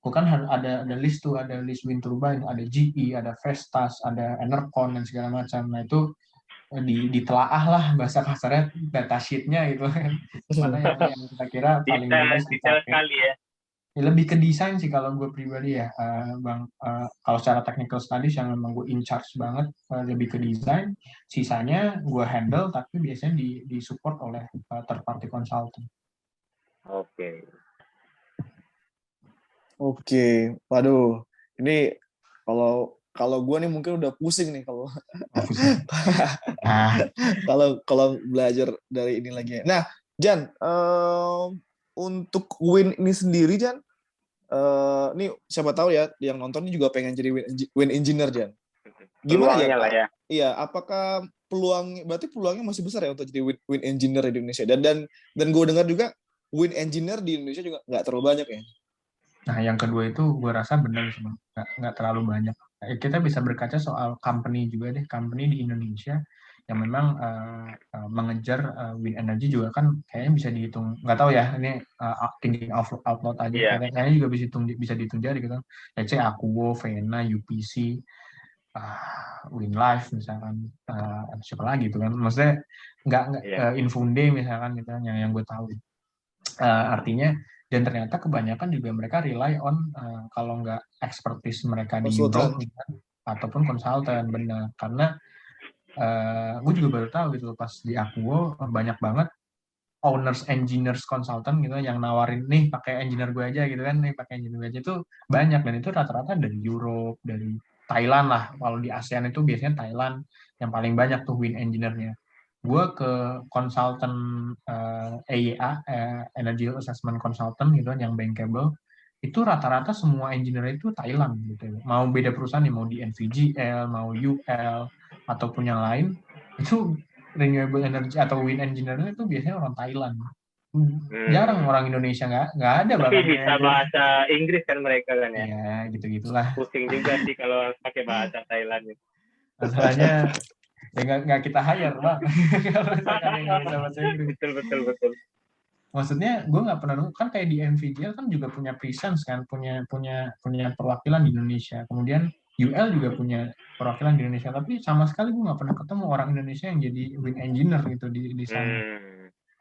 kan ada list tuh, ada list wind turbine, ada GE, ada Vestas, ada Enercon dan segala macam. Nah, itu ditelaah lah bahasa kasarnya, datasheet-nya gitu kan. Mana yang kita kira paling bagus detail sekali ya. Lebih ke desain sih kalau gue pribadi ya, Bang. Kalau secara technical studies yang memang gue in charge banget, lebih ke desain. Sisanya gue handle, tapi biasanya di support oleh third party consultant. Oke. Waduh, ini kalau gue nih mungkin udah pusing nih kalau kalau belajar dari ini lagi. Nah, Jan, untuk wind ini sendiri, Jan, ini siapa tahu ya yang nonton ini juga pengen jadi wind engineer, Jan. Gimana ya? Lah ya? Iya, apakah berarti peluangnya masih besar ya untuk jadi wind engineer di Indonesia? Dan gue dengar juga wind engineer di Indonesia juga nggak terlalu banyak ya. Nah, yang kedua itu gue rasa benar sih, nggak terlalu banyak. Kita bisa berkaca soal company juga deh, company di Indonesia yang memang mengejar wind energy juga kan kayaknya bisa dihitung, nggak tahu ya, ini thinking outload aja, kayaknya juga bisa dihitung jari gitu. Let's say Akuo, Vena, UPC, Winlife misalkan, siapa lagi itu kan, maksudnya nggak Infunde misalkan gitu yang gue tahu. Artinya, dan ternyata kebanyakan juga mereka rely on kalau nggak expertise mereka di Europe ataupun konsultan, benar. Karena gue juga baru tahu gitu pas di Akuo banyak banget owners engineers consultant gitu yang nawarin nih pakai engineer gue aja gitu kan, nih pakai engineer gue aja itu banyak, dan itu rata-rata dari Europe, dari Thailand lah. Kalau di ASEAN itu biasanya Thailand yang paling banyak tuh wind engineer-nya. Gue ke konsultan EYA, Energy Assessment Consultant gitu kan, yang bankable, itu rata-rata semua engineer itu Thailand gitu. Mau beda perusahaan nih, mau di NVGL, mau UL, ataupun yang lain, itu renewable energy atau wind engineer itu biasanya orang Thailand. Jarang orang Indonesia, nggak ada Tapi bahkan bisa kayak bahasa Inggris kan mereka kan ya. ya gitu-gitulah. Pusing juga sih kalau pakai bahasa Thailand. Masalahnya ya nggak kita hire bang kalau misalkan yang nggak bisa bahasa Inggris. Betul. Maksudnya gue nggak pernah nemu, kan kayak di MVGL kan juga punya presence kan, punya perwakilan di Indonesia. Kemudian UL juga punya perwakilan di Indonesia, tapi sama sekali gue nggak pernah ketemu orang Indonesia yang jadi wind engineer gitu di sana.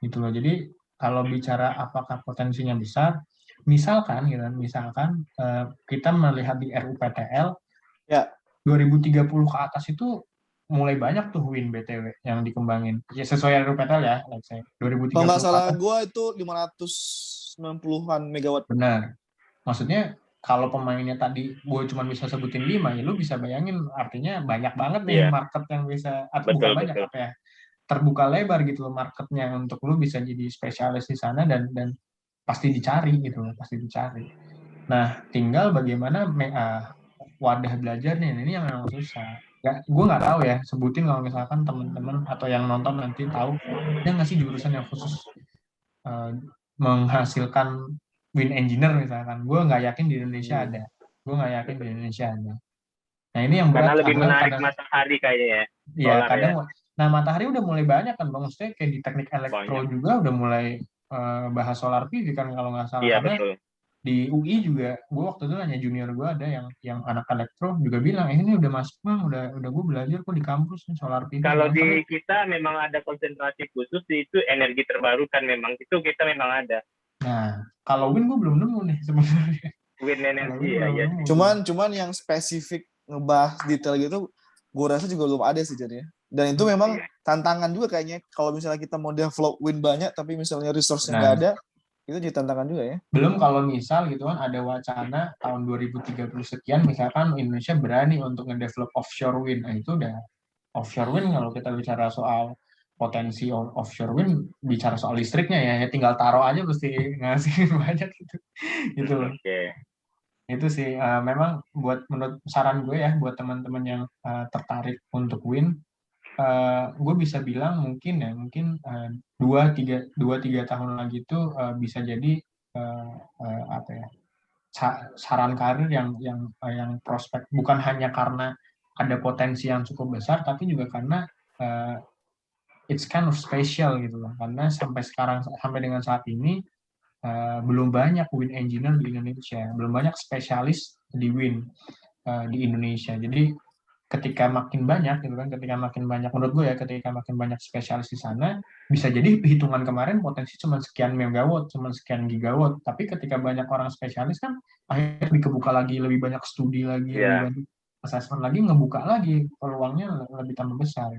Gitu loh. Jadi kalau bicara apakah potensinya besar, misalkan kita melihat di RUPTL Ya. 2030 ke atas itu mulai banyak tuh wind BTW yang dikembangin. Ya sesuai RUPTL ya, let's say. 2030 Kalau nggak ke salah atas. gue itu 590-an megawatt. Benar. Maksudnya kalau pemainnya tadi gue cuma bisa sebutin 5, ya lu bisa bayangin artinya banyak banget nih market yang bisa, atau bukan banyak, apa ya, terbuka lebar gitu loh marketnya untuk lu bisa jadi spesialis di sana, dan pasti dicari gitu loh, pasti dicari. Nah, tinggal bagaimana wadah belajarnya, ini yang memang susah. Ya, gue nggak tahu ya, sebutin kalau misalkan teman-teman atau yang nonton nanti tahu, ada nggak sih jurusan yang khusus menghasilkan wind engineer misalkan. Gue nggak yakin di Indonesia ada. Nah ini yang Karena berat. lebih menarik matahari kayaknya ya. Iya, kadang. Nah matahari udah mulai banyak kan bang. Maksudnya kayak di teknik elektro juga udah mulai bahas solar PV kan kalau nggak salah. Iya, Karena betul. di UI juga, gue waktu itu nanya junior gue ada yang anak elektro juga bilang, ini udah masuk bang, udah gue belajar kok di kampus nih solar PV. Kalau di kita memang ada konsentrasi khusus itu energi terbarukan, memang itu kita memang ada. Nah kalau wind gue belum nemu nih sebenarnya. Wind energi ya. Cuman yang spesifik ngebahas detail gitu, gue rasa juga belum ada sih jadinya. Dan itu memang tantangan juga kayaknya kalau misalnya kita mau develop wind banyak tapi misalnya resource-nya nggak ada, itu jadi tantangan juga ya. Belum kalau misal gitu kan ada wacana tahun 2030 sekian misalkan Indonesia berani untuk ngedevelop offshore wind. Nah itu udah offshore wind, kalau kita bicara soal potensi offshore wind, bicara soal listriknya ya tinggal taruh aja pasti ngasih banyak gitu loh. Itu sih memang menurut saran gue ya buat teman-teman yang tertarik untuk wind, gue bisa bilang mungkin 2-3 tahun lagi itu bisa jadi apa ya, saran karir yang prospek, bukan hanya karena ada potensi yang cukup besar, tapi juga karena it's kind of special gitu loh, karena sampai dengan saat ini belum banyak wind engineer di Indonesia, belum banyak spesialis di wind di Indonesia. Jadi ketika makin banyak gitu kan, menurut gue ya, ketika makin banyak spesialis di sana, bisa jadi hitungan kemarin potensi cuma sekian megawatt, cuma sekian gigawatt, tapi ketika banyak orang spesialis kan akhirnya dikebuka lagi, lebih banyak studi lagi, lebih banyak assessment lagi, ngebuka lagi peluangnya lebih tambah besar.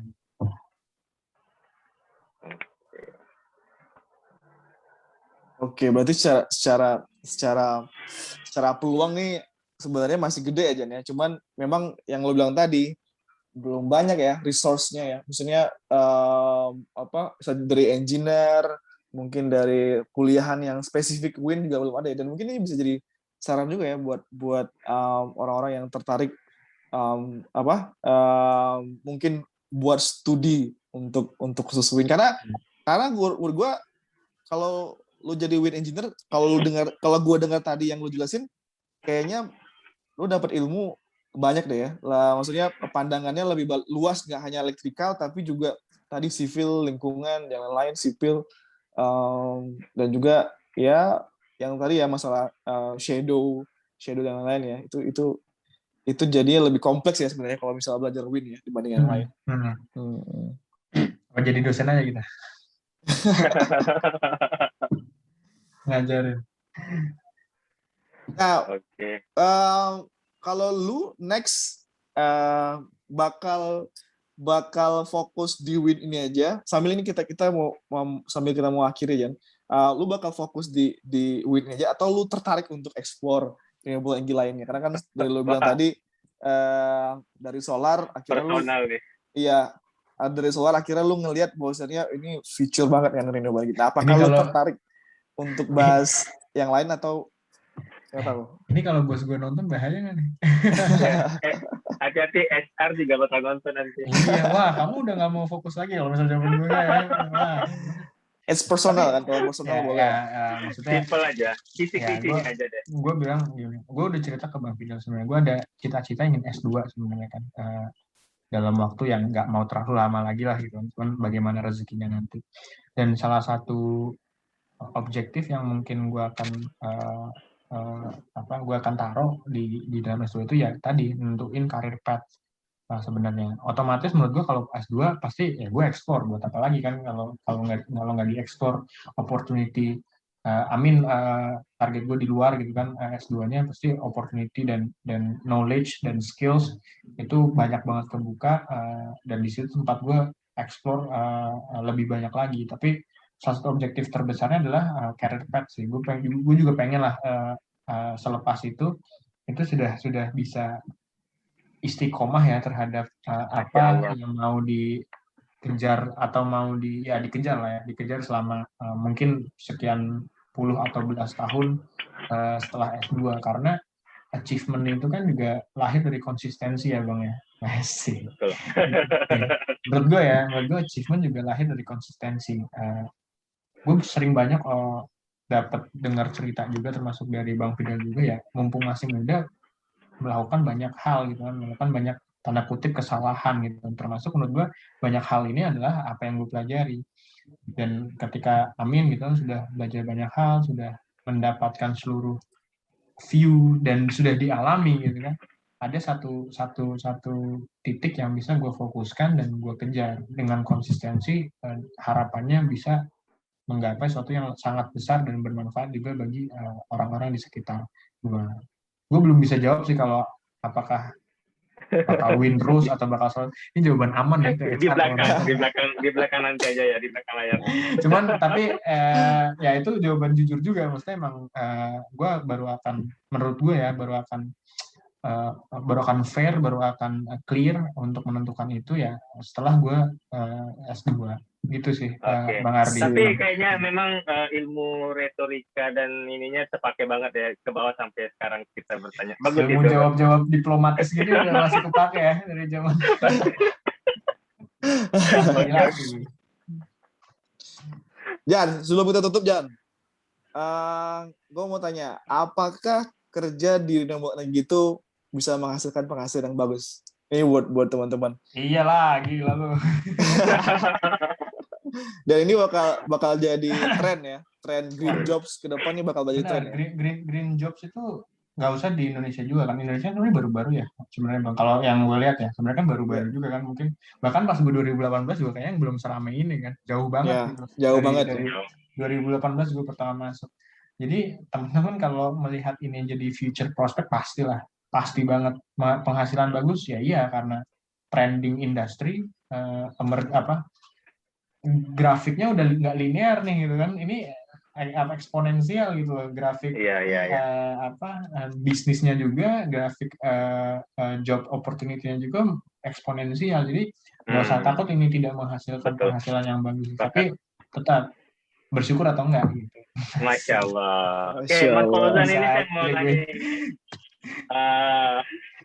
Oke, berarti secara peluang nih sebenarnya masih gede aja nih. Cuman memang yang lo bilang tadi belum banyak ya resource-nya ya. Maksudnya dari engineer, mungkin dari kuliahan yang spesifik wind juga belum ada ya. Dan mungkin ini bisa jadi saran juga ya buat orang-orang yang tertarik mungkin buat studi untuk khusus wind. Karena gue kalau lu jadi wind engineer, kalau gue dengar tadi yang lu jelasin, kayaknya lu dapat ilmu banyak deh ya. Lah, maksudnya pandangannya lebih luas, nggak hanya elektrikal, tapi juga tadi sipil, lingkungan, yang lain sipil, dan juga ya yang tadi ya masalah shadow dan lain-lain ya. Itu jadinya lebih kompleks ya sebenarnya kalau misalnya belajar wind ya dibanding yang lain. Jadi dosen aja kita. Ngajarin. Nah, kalau lu next bakal bakal fokus di Win ini aja. Sambil ini kita mau akhiri, Jan. Lu bakal fokus di Win ini aja atau lu tertarik untuk explore renewable energy lainnya? Karena kan dari lu bilang tadi dari solar akhirnya personal nih. Iya, dari solar akhirnya lu ngelihat bahwasannya ini future banget kan renewable energy. Nah, apakah Ini lu kalau- tertarik untuk bahas yang lain atau nggak tahu? Ini kalau bos gue nonton bahaya nggak nih? Hati-hati HR juga bakal nonton nanti. Iya, wah kamu udah nggak mau fokus lagi kalau misalnya zaman gue ya. Wah. It's personal kan, kalau personal boleh. Maksudnya Simple aja, kisi-kisi ya, aja deh. gue bilang gini, gue udah cerita ke Bang Fidel sebenarnya, gue ada cita-cita ingin S2 sebenarnya kan, dalam waktu yang nggak mau terlalu lama lagi lah gitu, cuman bagaimana rezekinya nanti. Dan salah satu objektif yang mungkin gue akan gue akan taruh di dalam S2 itu ya tadi nentuin karir path. Nah, sebenarnya otomatis menurut gue kalau S2 pasti ya gue explore, buat apa lagi kan kalau nggak dieksplor opportunity. Target gue di luar gitu kan, S2-nya pasti opportunity dan knowledge dan skills itu banyak banget terbuka, dan di situ tempat gue explore lebih banyak lagi. Tapi salah satu objektif terbesarnya adalah career path sih. Gue juga pengen lah selepas itu sudah bisa istiqomah ya terhadap apa yang mau dikejar atau mau dikejar lah ya, dikejar selama mungkin sekian puluh atau belas tahun setelah S2, karena achievement itu kan juga lahir dari konsistensi ya Bang ya. Masih. Menurut gue achievement juga lahir dari konsistensi. Gue sering banyak dapat dengar cerita juga termasuk dari Bang Fidel juga ya, mumpung masih muda melakukan banyak hal gitu kan, melakukan banyak tanda kutip kesalahan gitu, termasuk menurut gue banyak hal ini adalah apa yang gue pelajari. Dan ketika Amin gitu kan sudah belajar banyak hal, sudah mendapatkan seluruh view dan sudah dialami gitu kan, ada satu titik yang bisa gue fokuskan dan gue kejar dengan konsistensi, harapannya bisa menggapai sesuatu yang sangat besar dan bermanfaat juga bagi orang-orang di sekitar gue. Gue belum bisa jawab sih kalau apakah bakal win terus atau bakal soal. Ini jawaban aman ya. Di belakang nanti aja ya, di belakang layar. Cuman tapi ya itu jawaban jujur juga. Maksudnya emang gue menurut gue ya baru akan fair, baru akan clear untuk menentukan itu ya setelah gue S2 gitu sih. Okay. Bang Ardi. Tapi kayaknya memang ilmu retorika dan ininya terpakai banget ya ke bawah sampai sekarang kita bertanya. Bagus ilmu itu. Jawab diplomatis gini udah masih kepake ya dari zaman. Jan, sebelum kita tutup Jan, gue mau tanya, apakah kerja di renewable energy itu bisa menghasilkan penghasilan yang bagus? Ini buat teman-teman. Iyalah, gila lu. Dan ini bakal jadi tren ya, tren green jobs ke depan ini bakal jadi tren. Green jobs itu nggak usah di Indonesia juga kan. Indonesia ini baru-baru ya sebenarnya Bang. Kalau yang gue lihat ya sebenarnya kan baru-baru juga kan, mungkin bahkan pas 2018 juga kayaknya belum seramai ini kan, jauh banget gitu. Jauh banget dari 2018 gue pertama masuk. Jadi teman-teman kalau melihat ini jadi future prospect pasti banget penghasilan bagus ya, iya karena trending industri, grafiknya udah nggak linear nih gitu kan, ini eksponensial gitu loh grafik. Bisnisnya juga, grafik job opportunity-nya juga eksponensial, jadi nggak usah takut ini tidak menghasilkan penghasilan yang bagus, tapi tetap bersyukur atau enggak gitu. Masya Allah. Oke, Mas Fauzan ini saya mau nanya.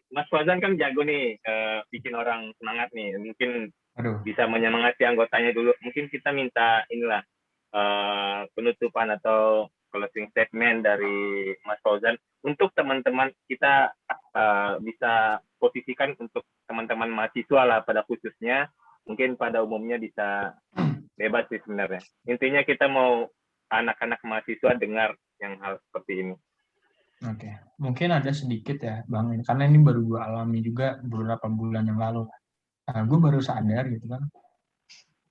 Mas Fauzan kan jago nih bikin orang semangat nih, mungkin bisa menyemangati anggotanya dulu. Mungkin kita minta inilah penutupan atau closing statement dari Mas Fauzan untuk teman-teman kita, bisa posisikan untuk teman-teman mahasiswa lah pada khususnya, mungkin pada umumnya bisa bebas sih sebenarnya. Intinya kita mau anak-anak mahasiswa dengar yang hal seperti ini. Oke, mungkin ada sedikit ya Bang, karena ini baru gue alami juga beberapa bulan yang lalu. Gue baru sadar gitu kan,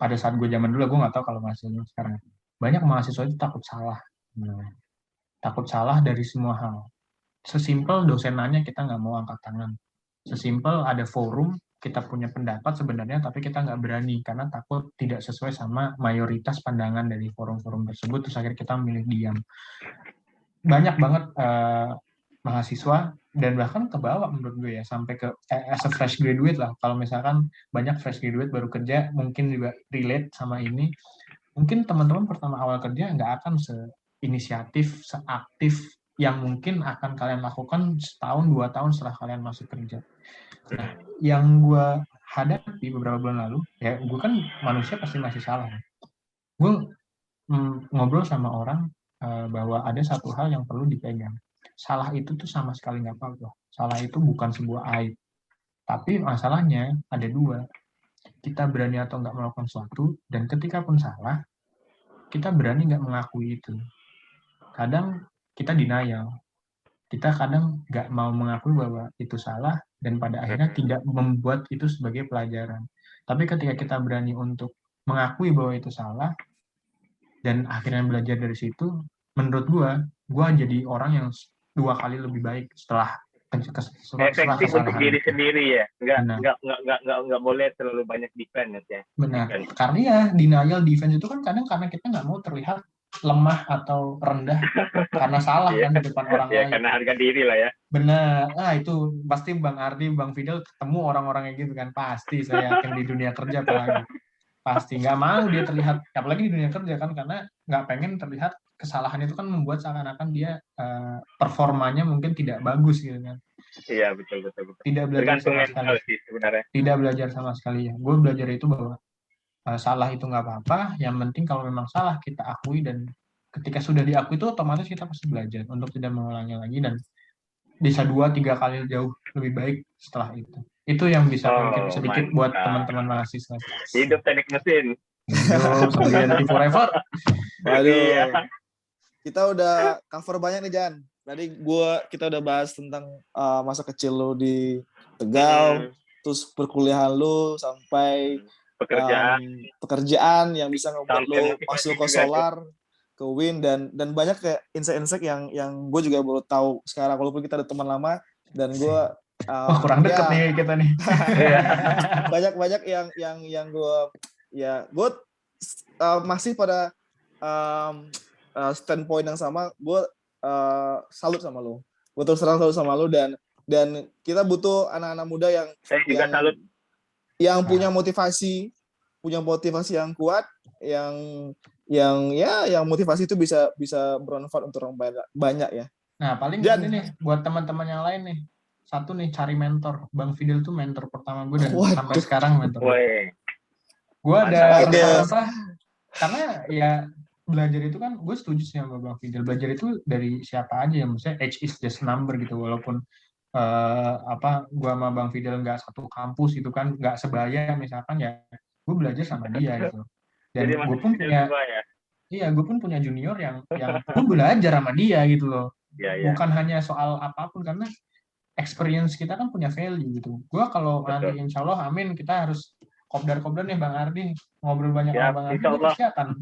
pada saat gue zaman dulu, gue nggak tahu kalau mahasiswa sekarang, banyak mahasiswa itu takut salah dari semua hal. Sesimpel dosen nanya kita nggak mau angkat tangan, sesimpel ada forum kita punya pendapat sebenarnya, tapi kita nggak berani karena takut tidak sesuai sama mayoritas pandangan dari forum-forum tersebut, terus akhirnya kita memilih diam. Banyak banget mahasiswa dan bahkan ke bawah menurut gue ya, sampai ke as a fresh graduate lah. Kalau misalkan banyak fresh graduate baru kerja, mungkin juga relate sama ini. Mungkin teman-teman pertama awal kerja nggak akan seinisiatif, seaktif yang mungkin akan kalian lakukan setahun, 2 tahun setelah kalian masuk kerja. Nah, yang gue hadapi beberapa bulan lalu, ya gue kan manusia pasti masih salah. Gue ngobrol sama orang bahwa ada satu hal yang perlu dipegang. Salah itu tuh sama sekali nggak apa-apa. Salah itu bukan sebuah aib. Tapi masalahnya ada dua. Kita berani atau nggak melakukan sesuatu, dan ketika pun salah, kita berani nggak mengakui itu. Kadang kita denial. Kita kadang nggak mau mengakui bahwa itu salah, dan pada akhirnya tidak membuat itu sebagai pelajaran. Tapi ketika kita berani untuk mengakui bahwa itu salah, dan akhirnya belajar dari situ, menurut gue jadi orang yang 2 kali lebih baik setelah efektif untuk diri sendiri ya, nggak boleh terlalu banyak defense ya. Benar, karena ya denial defense itu kan kadang karena kita nggak mau terlihat lemah atau rendah karena salah kan di depan orang lain. Karena harga diri lah ya. Benar, itu pasti Bang Ardi, Bang Fidel ketemu orang-orang kayak gitu kan, pasti saya yakin di dunia kerja apalagi. Pasti nggak mau dia terlihat, apalagi di dunia kerja kan, karena nggak pengen terlihat kesalahan itu kan membuat seakan-akan dia performanya mungkin tidak bagus gitu kan. Iya, betul. Tidak belajar sama sekali sih sebenarnya. Tidak belajar sama sekali ya. Gue belajar itu bahwa salah itu nggak apa-apa, yang penting kalau memang salah kita akui, dan ketika sudah diakui itu otomatis kita pasti belajar untuk tidak mengulangi lagi, dan bisa 2-3 kali jauh lebih baik setelah itu. Itu yang bisa mungkin sedikit buat teman-teman mahasiswa. Hidup teknik mesin. Hidup sampai forever. Waduh. Kita udah cover banyak nih, Jan. Tadi kita udah bahas tentang masa kecil lo di Tegal, terus perkuliahan lo sampai pekerjaan yang bisa ngebuat lo masuk ke solar, ke wind, dan banyak kayak insight-insight yang gue juga baru tahu sekarang, walaupun kita ada teman lama, dan gue kurang deket nih kita nih. banyak yang gue masih pada standpoint yang sama. Gue salut sama lo. Gue terus terang salut sama lo, dan kita butuh anak-anak muda yang punya motivasi yang kuat, yang motivasi itu bisa bermanfaat untuk orang banyak ya. Nah, paling ini nih buat teman-teman yang lain nih. Satu nih, cari mentor. Bang Fidel tuh mentor pertama gue, dan sampai sekarang mentor. Gue ada apa? Karena ya belajar itu kan, gue setuju sih sama Bang Fidel. Belajar itu dari siapa aja ya, maksudnya age is just number gitu. Walaupun gue sama Bang Fidel nggak satu kampus itu kan, nggak sebaya misalkan, ya gue belajar sama dia gitu. Dan gue pun punya gue pun punya junior yang gue belajar sama dia gitu loh. Bukan hanya soal apapun, karena experience kita kan punya value gitu. Gue kalau nanti insya Allah amin kita harus kopdar nih Bang Ardi, ngobrol banyak sama Bang Ardi, pasti akan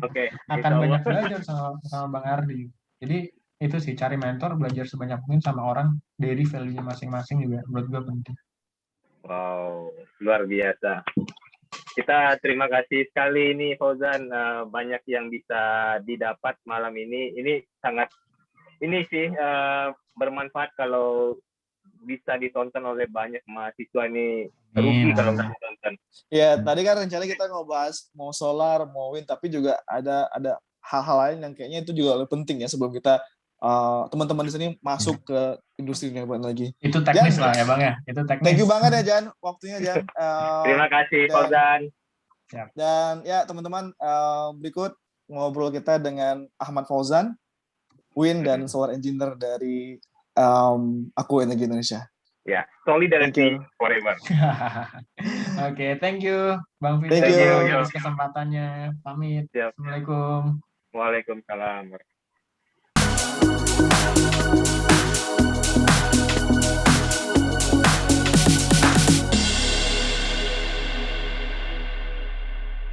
banyak belajar sama Bang Ardi. Jadi itu sih, cari mentor, belajar sebanyak mungkin sama orang dari value-nya masing-masing juga menurut gue penting. Wow, luar biasa. Kita terima kasih sekali ini Fauzan, banyak yang bisa didapat malam ini. Ini sangat bermanfaat kalau bisa ditonton oleh banyak mahasiswa ini. Rugi kalau nggak ditonton. Ya, tadi kan rencananya kita ngebahas mau solar, mau wind, tapi juga ada hal-hal lain yang kayaknya itu juga lebih penting ya sebelum kita teman-teman di sini masuk ke industri yang lagi. Itu teknis Jan, lah ya Bang ya. Itu teknis. Thank you banget ya Jan, waktunya Jan. Terima kasih Fauzan. Dan ya teman-teman, berikut ngobrol kita dengan Ahmad Fauzan, wind dan solar engineer dari Aku Energi Indonesia. Ya, solidarity forever. Oke, thank you Bang Fidel atas kesempatannya. Pamit. Assalamualaikum. Waalaikumsalam.